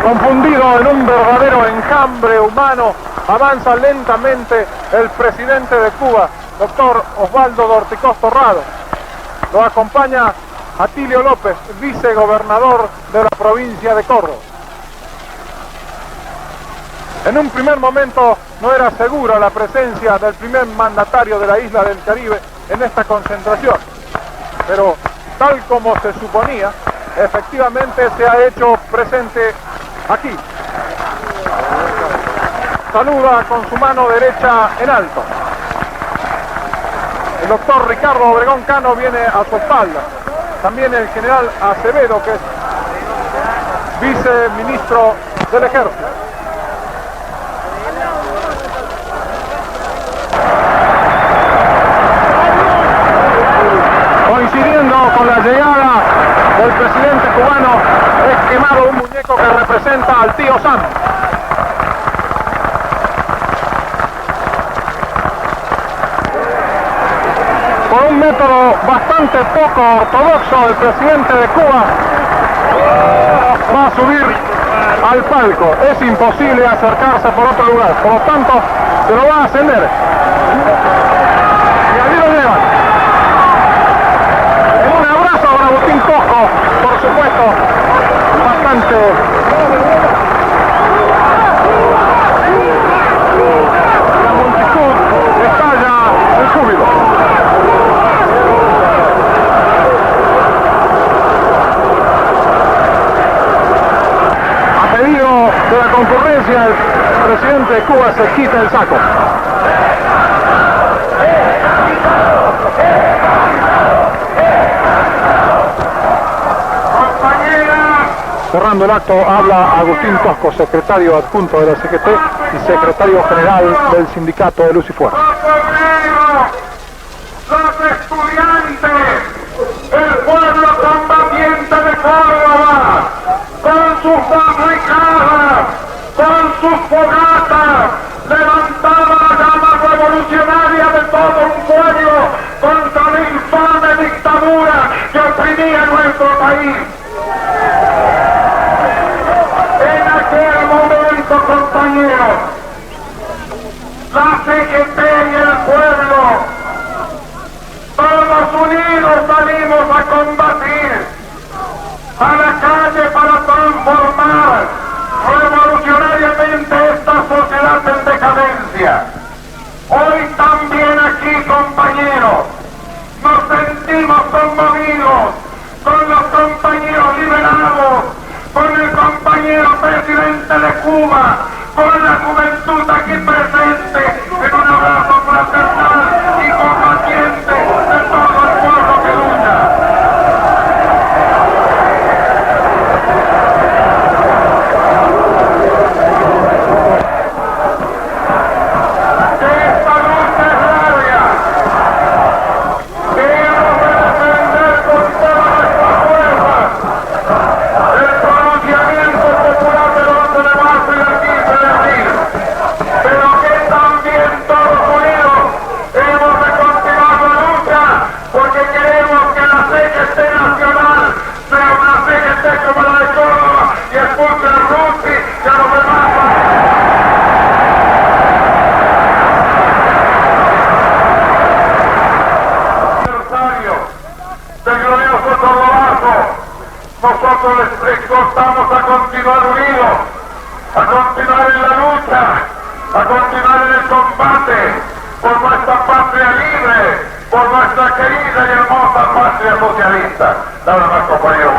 Confundido en un verdadero enjambre humano, avanza lentamente el presidente de Cuba, doctor Osvaldo Dorticós Torrado. Lo acompaña Atilio López, vicegobernador de la provincia de Córdoba. En un primer momento no era segura la presencia del primer mandatario de la isla del Caribe en esta concentración, pero tal como se suponía, efectivamente se ha hecho presente aquí. Saluda con su mano derecha en alto. El doctor Ricardo Obregón Cano viene a su espalda. También el general Acevedo, que es viceministro del Ejército. Coincidiendo con la llegada del presidente cubano, es quemado un muñeco que representa al tío Sam. Por un método bastante poco ortodoxo, el presidente de Cuba va a subir al palco. Es imposible acercarse por otro lugar, por lo tanto se lo va a ascender. Y allí lo llevan. Un abrazo a Agustín Tosco, por supuesto, bastante... La multitud estalla el júbilo. A pedido de la concurrencia, el presidente de Cuba se quita el saco. Cerrando el acto, habla Agustín Tosco, secretario adjunto de la CGT y secretario general del sindicato de Luz y Fuerza. Los estudiantes, el pueblo combatiente de Córdoba, con sus barricadas, con sus fogatas, levantaba la llama revolucionaria de todo un pueblo contra la infame dictadura que oprimía nuestro país. En aquel momento, compañeros, la CGT y el pueblo, todos unidos salimos a combatir, a la calle para transformar revolucionariamente esta sociedad en decadencia. Hoy también aquí, compañeros, nos sentimos conmovidos con los compañeros liberados, con el compañero presidente de Cuba, con la juventud aquí presente, en un abrazo fraternal y combatiente de todo el pueblo que lucha. Que esta lucha es larga, que hemos de defender con toda nuestra fuerza el pronunciamiento popular del 11 de marzo y del 15 de abril, pero que también todos unidos hemos de continuar la lucha, porque queremos que la CGT nacional sea una CGT como la de Córdoba y expulse a Rusi y a los demás. Del glorioso Cordobazo, nosotros les exhortamos a continuar unidos, a continuar en la lucha, a continuar en el combate por nuestra patria libre, por nuestra querida y hermosa patria socialista. Nada más, compañeros.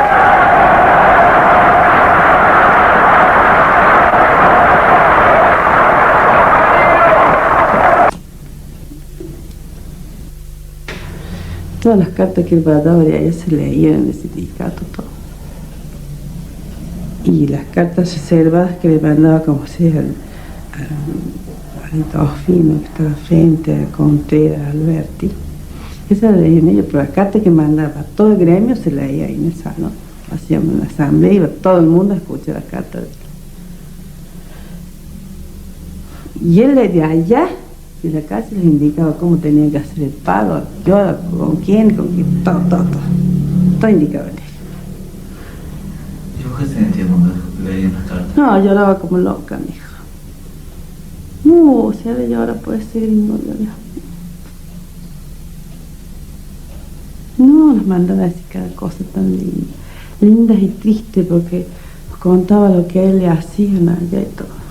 Todas las cartas que él mandaba de allá se leían en el sindicato, todo. Y las cartas reservadas que le mandaba, como sea, al de Tofino, que estaba frente a Contreras, Alberti. Esa la leían ellos, pero la carta que mandaba todo el gremio se leía ahí en el salón. Hacíamos una asamblea, iba todo el mundo a escuchar la carta de él. Y él de allá, de la casa, les indicaba cómo tenía que hacer el pago, yo, con quién, todo indicaba él. ¿Y vos qué sentías cuando leían las cartas? No, lloraba como loca, mija. No, se ha de llorar por ese gringo, no, nos mandaba a decir cada cosa tan linda, lindas y tristes, porque nos contaba lo que a él le hacían allá y todo.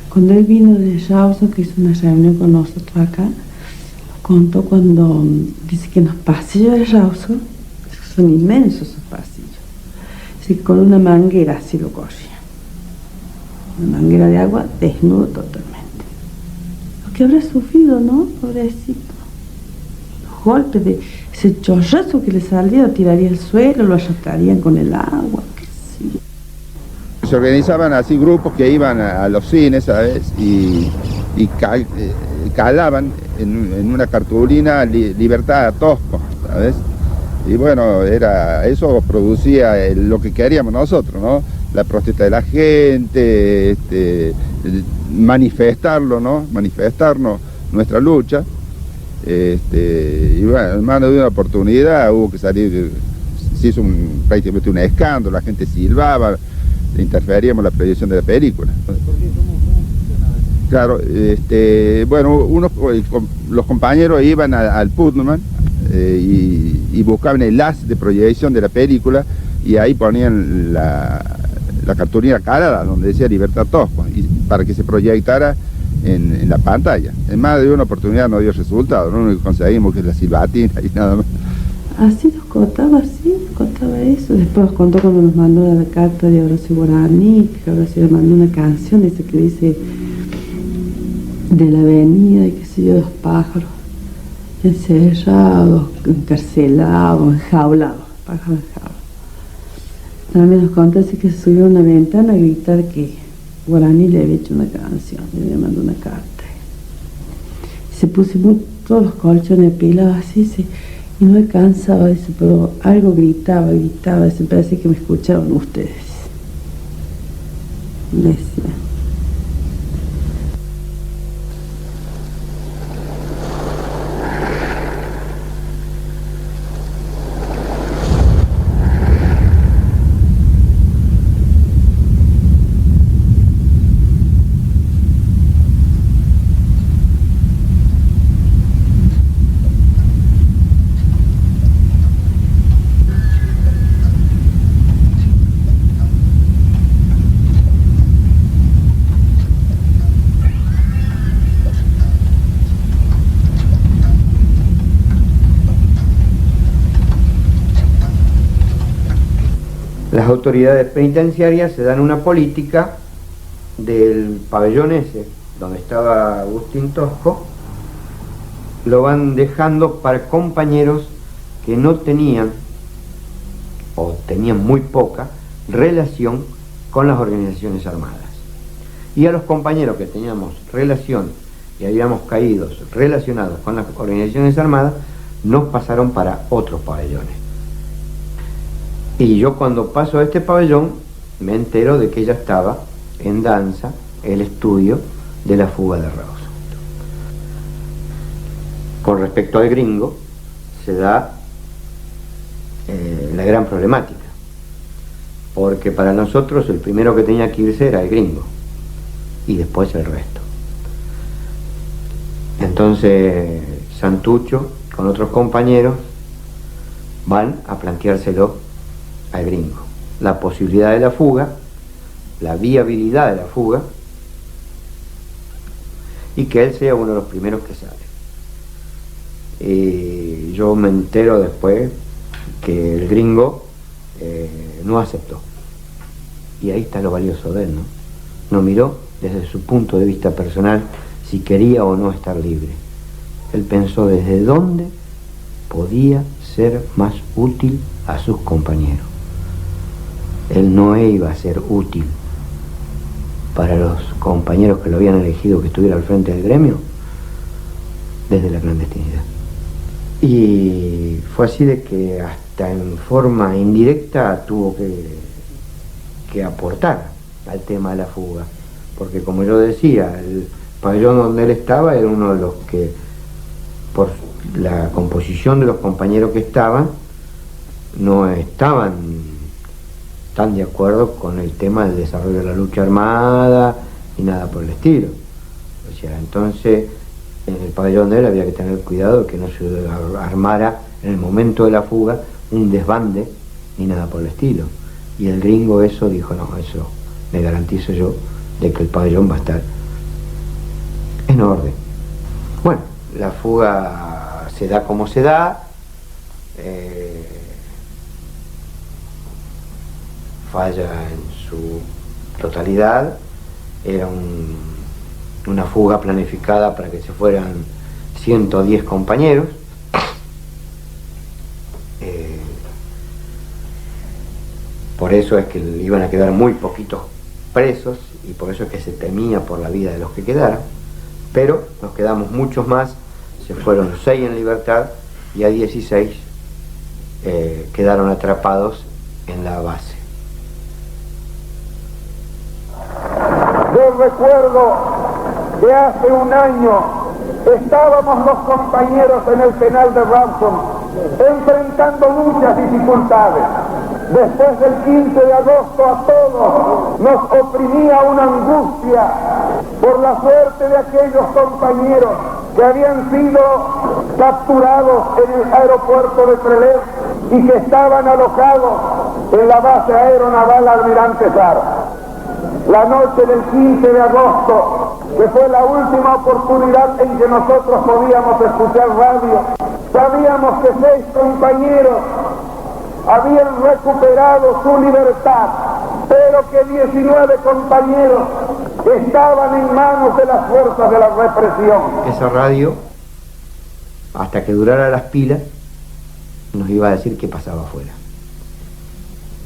Cuando él vino de Rawson, que hizo una reunión con nosotros acá, nos contó cuando dice que en los pasillos de Rawson, son inmensos esos pasillos, dice que con una manguera así lo corría, una manguera de agua desnudo totalmente. Lo que habrá sufrido, ¿no? Pobrecito. Los golpes de ese chorrazo que le salía, lo tiraría al suelo, lo arrastrarían con el agua, qué sé yo. Se organizaban así grupos que iban a los cines, ¿sabes? Y calaban en una cartulina Libertad a Tosco, ¿sabes? Y bueno, eso producía lo que queríamos nosotros, ¿no? La protesta de la gente, manifestarlo, ¿no? Manifestarnos nuestra lucha. Y bueno, en mano de una oportunidad hubo que salir, se hizo prácticamente un escándalo, la gente silbaba, interferíamos en la proyección de la película. Claro, bueno, los compañeros iban al Putman y buscaban el haz de proyección de la película y ahí ponían la cartulina calada donde decía Libertad Tosco, y para que se proyectara en la pantalla. En más de una oportunidad no dio resultado, no lo conseguimos, que es la silbatina y nada más. Así nos contaba eso. Después nos contó cuando nos mandó la carta de Horacio Guaraní, que Horacio le mandó una canción, dice que dice de la avenida y qué sé yo, los pájaros encerrados, encarcelados, enjaulados, pájaros enjaulados. También nos contó así que se subió a una ventana a gritar que Guaraní le había hecho una canción, le había mandado una carta. Y se puso todos los colchones pilados así, y no me cansaba, dice, pero algo gritaba, dice, parece que me escuchaban ustedes. Decía. Las autoridades penitenciarias se dan una política del pabellón ese, donde estaba Agustín Tosco, lo van dejando para compañeros que no tenían, o tenían muy poca, relación con las organizaciones armadas. Y a los compañeros que teníamos relación y habíamos caído relacionados con las organizaciones armadas, nos pasaron para otros pabellones. Y yo cuando paso a este pabellón me entero de que ya estaba en danza el estudio de la fuga de Rawson. Con respecto al gringo se da la gran problemática, porque para nosotros el primero que tenía que irse era el gringo y después el resto. Entonces Santucho con otros compañeros van a planteárselo al gringo, la posibilidad de la fuga, la viabilidad de la fuga, y que él sea uno de los primeros que sale. Yo me entero después que el gringo no aceptó, y ahí está lo valioso de él, ¿no? No miró desde su punto de vista personal si quería o no estar libre. Él pensó desde dónde podía ser más útil a sus compañeros. Él no iba a ser útil para los compañeros que lo habían elegido que estuviera al frente del gremio desde la clandestinidad. Y fue así de que hasta en forma indirecta tuvo que aportar al tema de la fuga, porque como yo decía, el pabellón donde él estaba era uno de los que, por la composición de los compañeros que estaban, no estaban tan de acuerdo con el tema del desarrollo de la lucha armada y nada por el estilo. O sea, entonces en el pabellón de él había que tener cuidado de que no se armara en el momento de la fuga un desbande ni nada por el estilo. Y el gringo eso dijo, no, eso me garantizo yo de que el pabellón va a estar en orden. Bueno, la fuga se da como se da, falla en su totalidad, era una fuga planificada para que se fueran 110 compañeros. Por eso es que iban a quedar muy poquitos presos y por eso es que se temía por la vida de los que quedaran, pero nos quedamos muchos más, se fueron 6 en libertad y a 16 quedaron atrapados en la base. Yo recuerdo que hace un año estábamos los compañeros en el penal de Rawson enfrentando muchas dificultades. Después del 15 de agosto a todos nos oprimía una angustia por la suerte de aquellos compañeros que habían sido capturados en el aeropuerto de Trelew y que estaban alojados en la base aeronaval Almirante Sara. La noche del 15 de agosto, que fue la última oportunidad en que nosotros podíamos escuchar radio, sabíamos que 6 compañeros habían recuperado su libertad, pero que 19 compañeros estaban en manos de las fuerzas de la represión. Esa radio, hasta que durara las pilas, nos iba a decir qué pasaba afuera.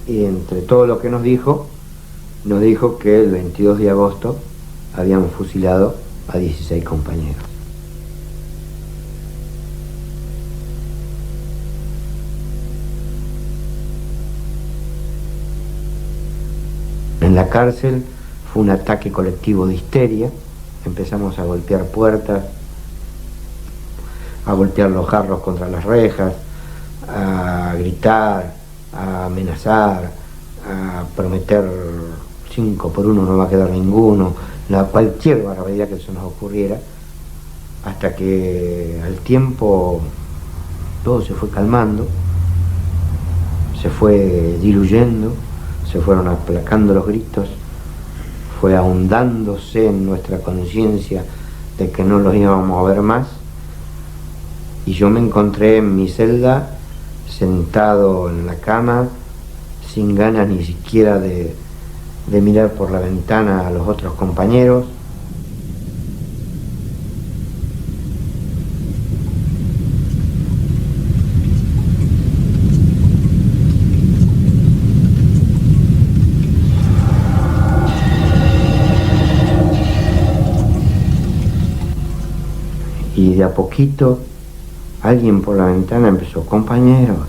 Y entre todo lo que nos dijo que el 22 de agosto habían fusilado a 16 compañeros. En la cárcel fue un ataque colectivo de histeria, empezamos a golpear puertas, a golpear los jarros contra las rejas, a gritar, a amenazar, a prometer 5 por 1 no va a quedar ninguno, cualquier barbaridad que se nos ocurriera, hasta que al tiempo todo se fue calmando, se fue diluyendo, se fueron aplacando los gritos, fue ahondándose en nuestra conciencia de que no los íbamos a ver más, y yo me encontré en mi celda sentado en la cama sin ganas ni siquiera de mirar por la ventana a los otros compañeros. Y de a poquito alguien por la ventana empezó, compañeros,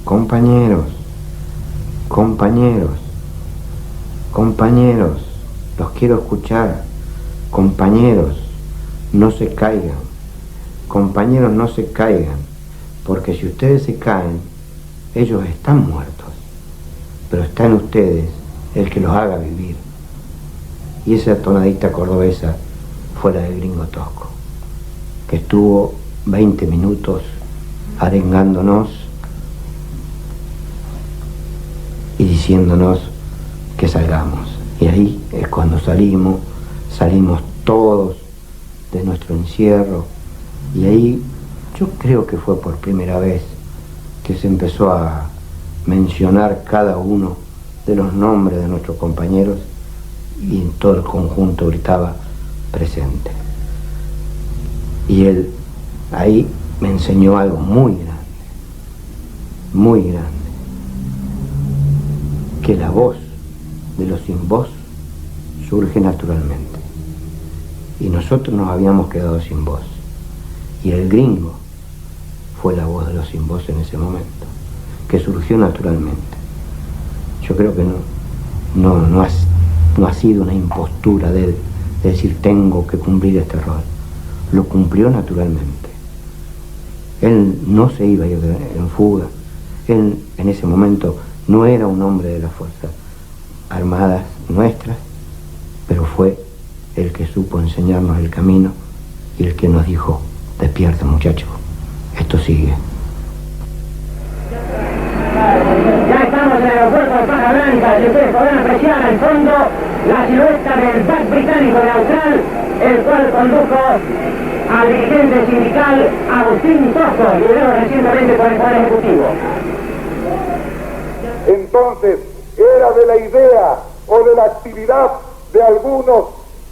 compañeros, compañeros, compañeros, los quiero escuchar, compañeros, no se caigan, compañeros, no se caigan, porque si ustedes se caen, ellos están muertos, pero está en ustedes el que los haga vivir. Y esa tonadita cordobesa fuera del gringo tosco, que estuvo 20 minutos arengándonos y diciéndonos que salgamos. Y ahí es cuando salimos todos de nuestro encierro, y ahí yo creo que fue por primera vez que se empezó a mencionar cada uno de los nombres de nuestros compañeros, y en todo el conjunto gritaba presente. Y él ahí me enseñó algo muy grande, que la voz de los sin voz surge naturalmente. Y nosotros nos habíamos quedado sin voz. Y el gringo fue la voz de los sin voz en ese momento, que surgió naturalmente. Yo creo que no ha sido una impostura de decir tengo que cumplir este rol. Lo cumplió naturalmente. Él no se iba a ir en fuga. Él en ese momento no era un hombre de las Fuerzas Armadas nuestras, pero fue el que supo enseñarnos el camino y el que nos dijo, despierta muchachos, esto sigue. Ya estamos en el aeropuerto de Paja Blanca, y ustedes podrán apreciar al fondo la silueta del BAC británico de Austral, el cual condujo al dirigente sindical Agustín Tosco, liberado recientemente por el Poder Ejecutivo. Entonces, era de la idea o de la actividad de algunos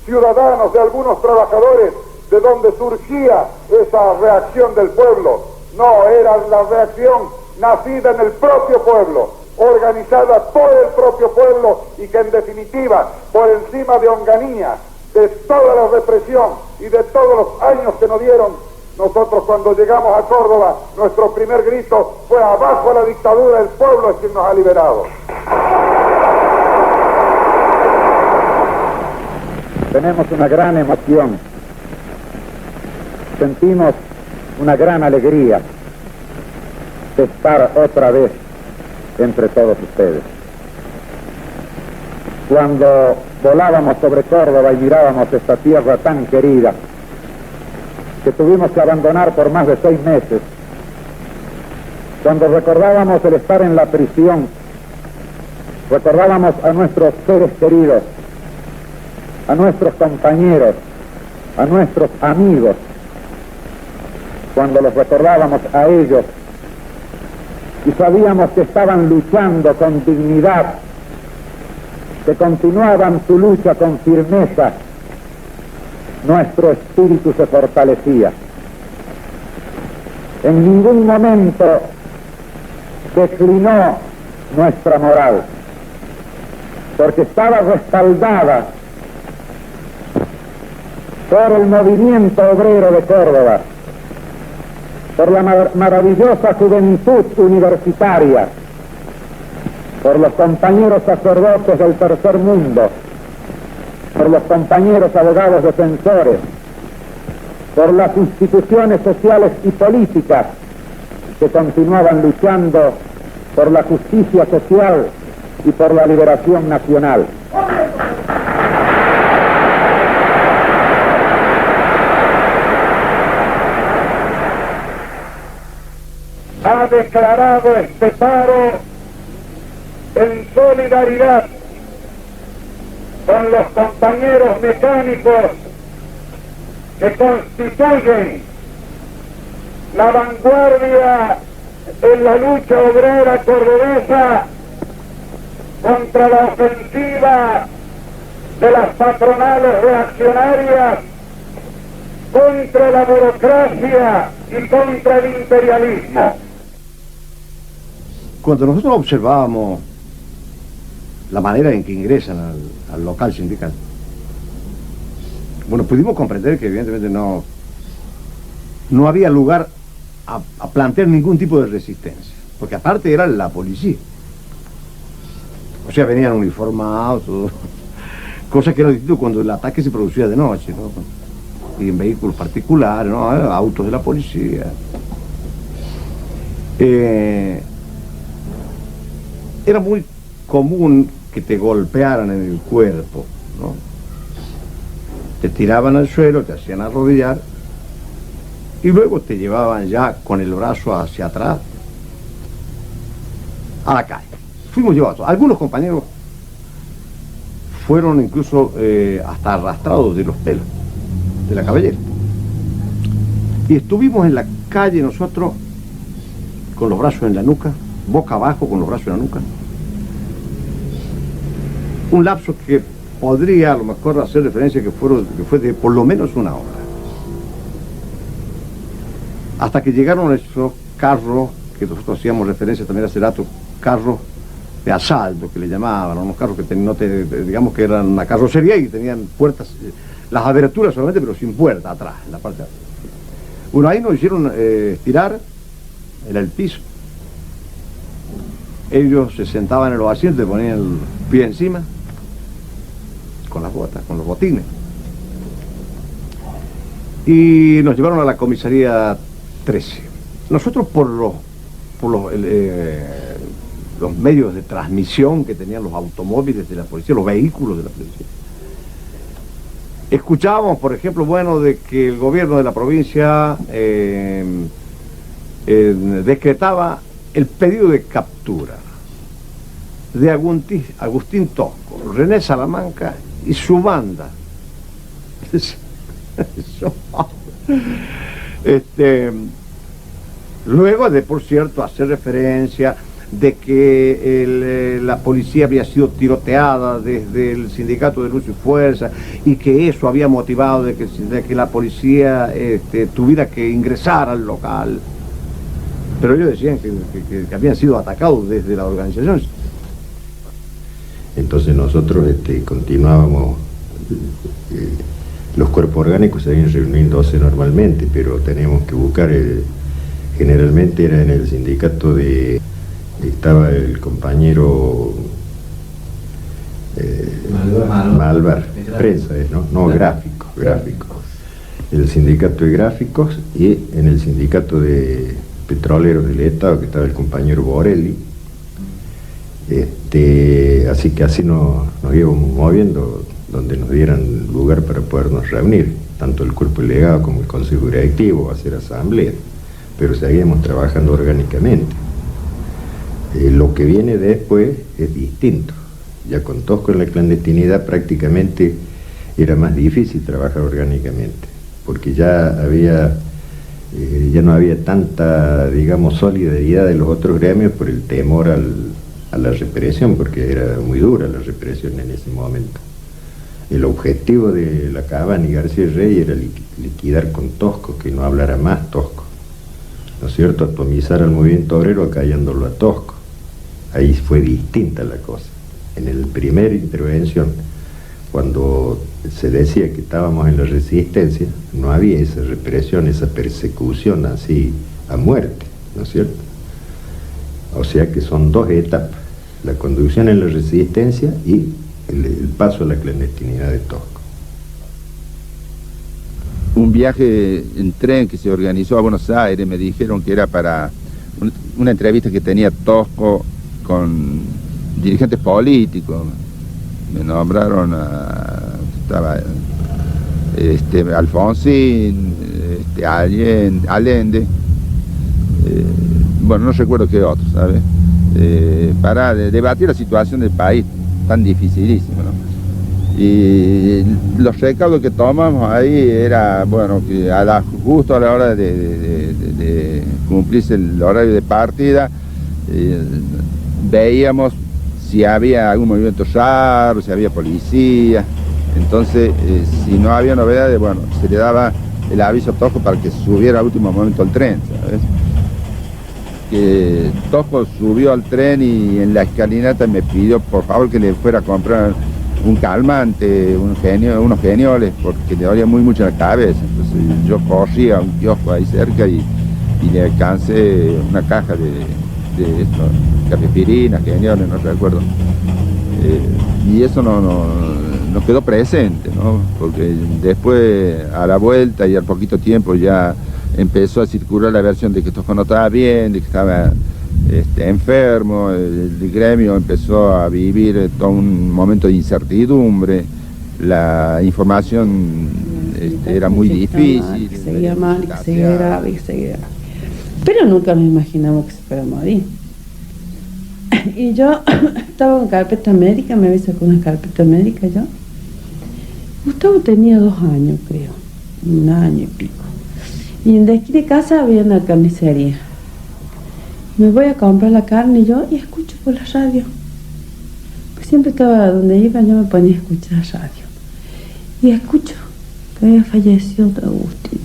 ciudadanos, de algunos trabajadores, de donde surgía esa reacción del pueblo. No, era la reacción nacida en el propio pueblo, organizada por el propio pueblo y que en definitiva, por encima de Onganía, de toda la represión y de todos los años que nos dieron, nosotros cuando llegamos a Córdoba, nuestro primer grito fue abajo a la dictadura, el pueblo es quien nos ha liberado. Tenemos una gran emoción, sentimos una gran alegría de estar otra vez entre todos ustedes. Cuando volábamos sobre Córdoba y mirábamos esta tierra tan querida, que tuvimos que abandonar por más de 6 meses, cuando recordábamos el estar en la prisión, recordábamos a nuestros seres queridos, a nuestros compañeros, a nuestros amigos, cuando los recordábamos a ellos y sabíamos que estaban luchando con dignidad, que continuaban su lucha con firmeza, nuestro espíritu se fortalecía. En ningún momento declinó nuestra moral, porque estaba respaldada por el movimiento obrero de Córdoba, por la maravillosa juventud universitaria, por los compañeros sacerdotes del tercer mundo, por los compañeros abogados defensores, por las instituciones sociales y políticas que continuaban luchando por la justicia social y por la liberación nacional. Ha declarado este paro en solidaridad con los compañeros mecánicos que constituyen la vanguardia en la lucha obrera cordobesa contra la ofensiva de las patronales reaccionarias, contra la burocracia y contra el imperialismo. Cuando nosotros observábamos la manera en que ingresan al local sindical, bueno, pudimos comprender que evidentemente no había lugar a plantear ningún tipo de resistencia, porque aparte era la policía. O sea, venían uniformados, cosa que era distinto cuando el ataque se producía de noche, ¿no? Y en vehículos particulares, ¿no? Autos de la policía. Era muy común que te golpearan en el cuerpo, ¿no? Te tiraban al suelo, te hacían arrodillar y luego te llevaban ya con el brazo hacia atrás a la calle. Fuimos llevados. Algunos compañeros fueron incluso hasta arrastrados de los pelos, de la cabellera. Y estuvimos en la calle nosotros con los brazos en la nuca, boca abajo con los brazos en la nuca. Un lapso que podría a lo mejor hacer referencia que fue de por lo menos una hora. Hasta que llegaron esos carros, que nosotros hacíamos referencia también hace rato, carros asalto, que le llamaban, unos carros que digamos que eran una carrocería y tenían puertas, las aberturas solamente, pero sin puerta atrás, en la parte de atrás. Bueno, ahí nos hicieron estirar, era el piso. Ellos se sentaban en los asientos, le ponían el pie encima, con las botas, con los botines. Y nos llevaron a la comisaría 13. Nosotros por los medios de transmisión que tenían los automóviles de la policía, los vehículos de la policía, escuchábamos, por ejemplo, bueno, de que el gobierno de la provincia decretaba el pedido de captura de Agustín Tosco, René Salamanca y su banda. Luego de, por cierto, hacer referencia de que la policía había sido tiroteada desde el sindicato de Luz y Fuerza y que eso había motivado de que la policía tuviera que ingresar al local. Pero ellos decían que habían sido atacados desde la organización. Entonces nosotros continuábamos, los cuerpos orgánicos se habían reuniéndose normalmente, pero teníamos que buscar, generalmente era en el sindicato estaba el compañero Malvar, prensa, no, gráfico, el sindicato de gráficos, y en el sindicato de petroleros del Estado, que estaba el compañero Borelli. Así que así nos íbamos moviendo donde nos dieran lugar para podernos reunir, tanto el cuerpo delegado como el consejo directivo, hacer asamblea, pero seguíamos trabajando orgánicamente. Lo que viene después es distinto. Ya con Tosco en la clandestinidad prácticamente era más difícil trabajar orgánicamente, porque ya no había tanta, digamos, solidaridad de los otros gremios por el temor a la represión, porque era muy dura la represión en ese momento. El objetivo de la Cabana y García Rey era liquidar con Tosco, que no hablara más Tosco, ¿no es cierto?, atomizar al movimiento obrero acallándolo a Tosco. Ahí fue distinta la cosa. En la primera intervención, cuando se decía que estábamos en la resistencia, no había esa represión, esa persecución así a muerte, ¿no es cierto? O sea que son dos etapas: la conducción en la resistencia y el paso a la clandestinidad de Tosco. Un viaje en tren que se organizó a Buenos Aires, me dijeron que era para una entrevista que tenía Tosco con dirigentes políticos. Me nombraron estaba Alfonsín, Allende, bueno, no recuerdo qué otro, ¿sabes? Para debatir la situación del país, tan dificilísimo, ¿no? Y los recaudos que tomamos ahí era, bueno, que justo a la hora de cumplirse el horario de partida, veíamos si había algún movimiento raro, si había policía. Entonces, si no había novedades, bueno, se le daba el aviso a Tosco para que subiera al último momento al tren, ¿sabes? Que Tosco subió al tren y en la escalinata me pidió por favor que le fuera a comprar un calmante, unos genioles, porque le dolía mucho la cabeza. Entonces yo corrí a un kiosco ahí cerca y le alcancé una caja de esto, cafepirina, genioles, no recuerdo. Y eso nos quedó presente, ¿no? Porque después, a la vuelta y al poquito tiempo, ya empezó a circular la versión de que Tosco no estaba bien, de que estaba enfermo. El gremio empezó a vivir todo un momento de incertidumbre, la información era muy difícil. Que seguía mal, que seguía grave, que seguía grave. Pero nunca nos imaginamos que se fuera a morir. Y yo estaba con carpeta médica, me había sacado una carpeta médica yo. Gustavo tenía 2 años, creo, 1 año y pico. Y de aquí de casa había una carnicería. Me voy a comprar la carne yo y escucho por la radio. Pues siempre estaba donde iba, yo me ponía a escuchar la radio. Y escucho que había fallecido Agustín.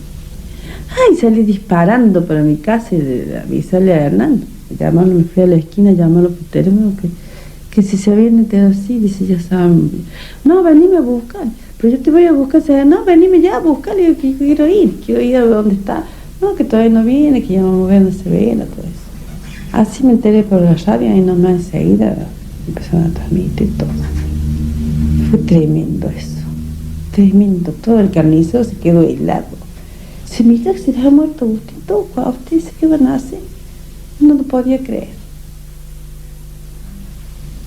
Ay, salí disparando para mi casa y de avisarle a Hernando. Me fui a la esquina, llamarlo por teléfono, que si se habían enterado así, dice, ya saben, no, venime a buscar, pero yo te voy a buscar, se no, venime ya a buscar, le digo que quiero ir a donde está, no, que todavía no viene, que ya vamos a ver dónde se ve, todo eso. Así me enteré por la radio y nomás enseguida empezaron a transmitir todo. Fue tremendo eso, tremendo, todo el carnicero se quedó helado. Se mira que se les ha muerto Agustín, todo, usted dice, ¿qué van a hacer? No lo podía creer.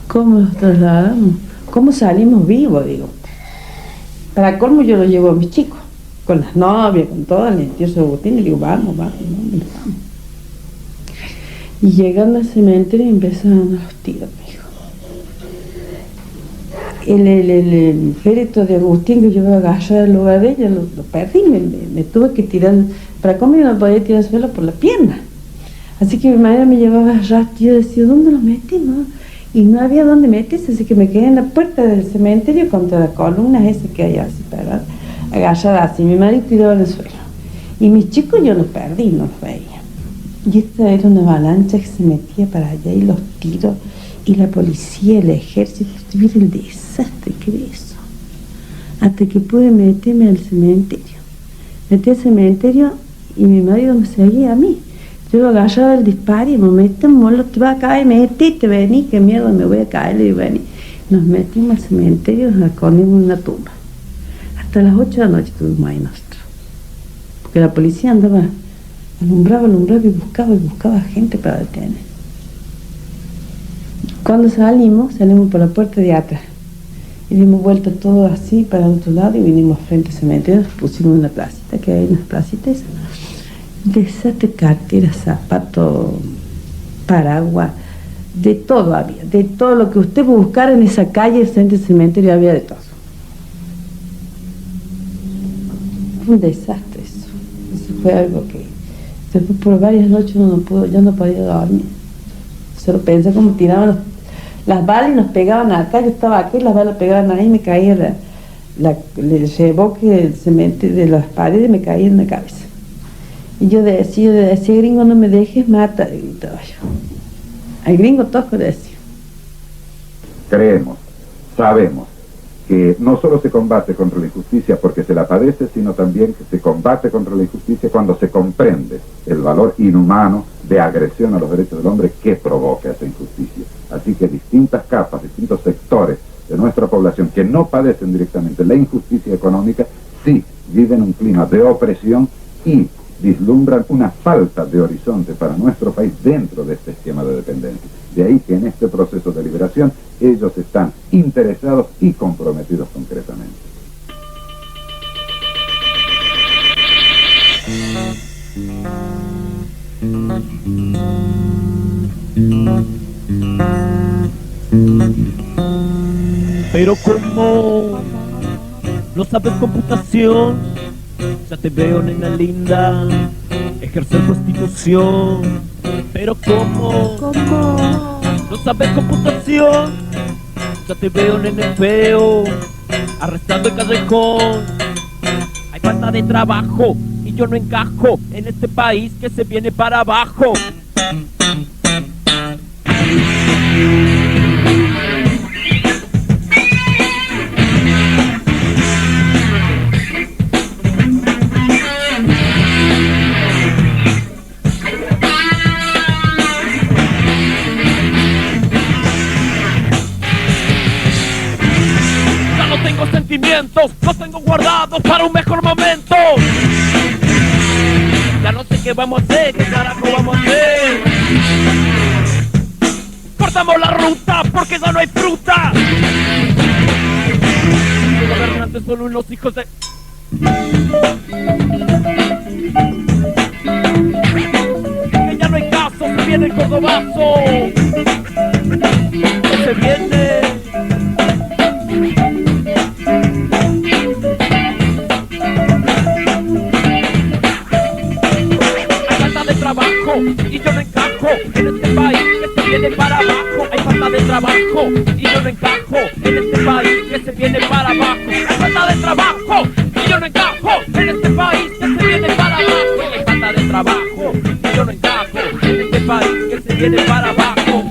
¿Cómo los trasladamos? ¿Cómo salimos vivos, digo? Para colmo yo lo llevo a mis chicos, con las novias, con todas, el tío Agustín, y digo, vamos. Y llegando al cementerio empezaron los tiros, mijo. El féretro de Agustín que yo iba a agarrar al lugar de ella, lo perdí, me tuve que tirar, para comer yo no podía tirar al suelo por la pierna. Así que mi madre me llevaba a rastro y yo decía, ¿dónde lo metimos? Y no había dónde meterse, así que me quedé en la puerta del cementerio contra las columnas esas que hay así, para agachada así. Mi marido tiró en el suelo. Y mis chicos yo los perdí, no los veía. Y esta era una avalancha que se metía para allá y los tiros, y la policía, el ejército, tuviera el desastre que era eso. Hasta que pude meterme al cementerio. Metí al cementerio y mi marido me seguía a mí. Yo lo agarraba el disparo y me metí, molo, te va a caer, metiste, vení, que mierda, me voy a caer, y vení. Nos metimos al cementerio, nos escondimos en una tumba. Hasta las 8 de la noche estuvimos ahí nosotros. Porque la policía andaba, alumbraba y buscaba gente para detener. Cuando salimos por la puerta de atrás. Y dimos vuelta todo así para el otro lado y vinimos frente al cementerio, nos pusimos en una placita, que hay unas placitas. Desastre, carteras, zapatos, paraguas, de todo había, de todo lo que usted buscara en esa calle frente al cementerio había de todo. Fue un desastre eso fue algo que después por varias noches yo no podía dormir. Solo pensé como tiraban las balas y nos pegaban acá, yo estaba aquí, las balas pegaban ahí y me caía el reboque del cementerio de las paredes, me caía en la cabeza. Y yo decía, gringo, no me dejes, mata, gritaba yo. Al gringo tosco decía. Creemos, sabemos que no solo se combate contra la injusticia porque se la padece, sino también que se combate contra la injusticia cuando se comprende el valor inhumano de agresión a los derechos del hombre que provoca esa injusticia. Así que distintas capas, distintos sectores de nuestra población que no padecen directamente la injusticia económica, sí viven un clima de opresión y vislumbran una falta de horizonte para nuestro país dentro de este esquema de dependencia. De ahí que en este proceso de liberación ellos están interesados y comprometidos concretamente. Pero como no sabes computación, ya te veo, nena linda, ejercer prostitución. Pero como no sabes computación, ya te veo, nene feo, arrestando el callejón. Hay falta de trabajo y yo no encajo en este país que se viene para abajo. Los tengo guardados para un mejor momento. Ya no sé qué vamos a hacer, qué carajo vamos a hacer. Cortamos la ruta porque ya no hay fruta. Los gobernantes son unos hijos de... Que ya no hay caso, se viene el cordobazo. Que se viene... y yo no encajo en este país que se viene para abajo. Hay falta de trabajo y yo no encajo en este país que se viene para abajo. Hay falta de trabajo y yo no encajo en este país que se viene para abajo. Hay falta de trabajo y yo no encajo en este país que se viene para abajo.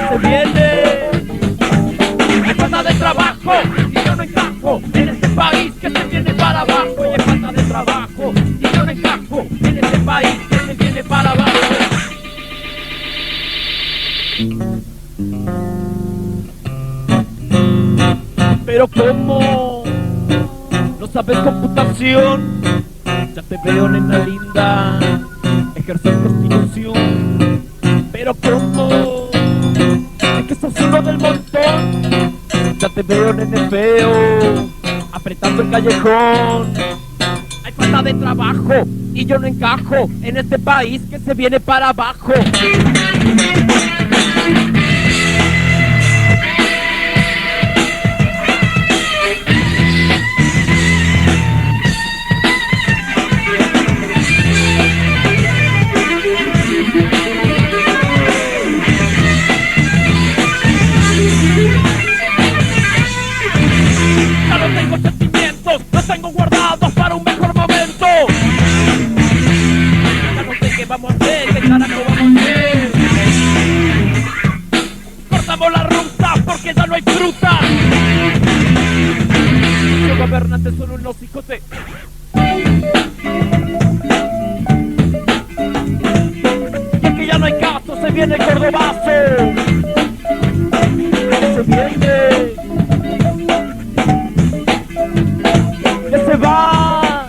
Se viene. Hay falta de trabajo y yo no encajo en este país que se viene para abajo. Y hay falta de trabajo y yo no encajo en este país que se viene para abajo. Pero ¿cómo? ¿No sabes computación? Ya te veo, nena linda, ejercer prostitución. Pero ¿cómo? Es que sos uno del montón. Ya te veo, nene feo, apretando el callejón. Hay falta de trabajo y yo no encajo en este país que se viene para abajo. Ya no tengo sentimientos, los tengo guardados para un mejor momento. Ya no sé qué vamos a hacer, qué carajo vamos a hacer. Cortamos la ruta porque ya no hay fruta. Los gobernantes son unos hijos de... Y es que ya no hay caso, se viene el cordobazo. Se viene. Que se va.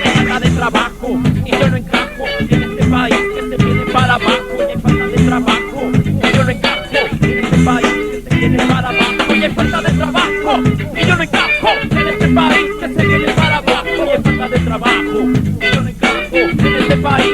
Hay falta de trabajo y yo no encajo en este país que se viene para abajo. Y hay falta de trabajo y yo no encajo en este país que se viene para abajo. Y hay falta de trabajo y yo no encajo en este país que se viene para abajo. Y hay falta de trabajo y yo no encajo en este país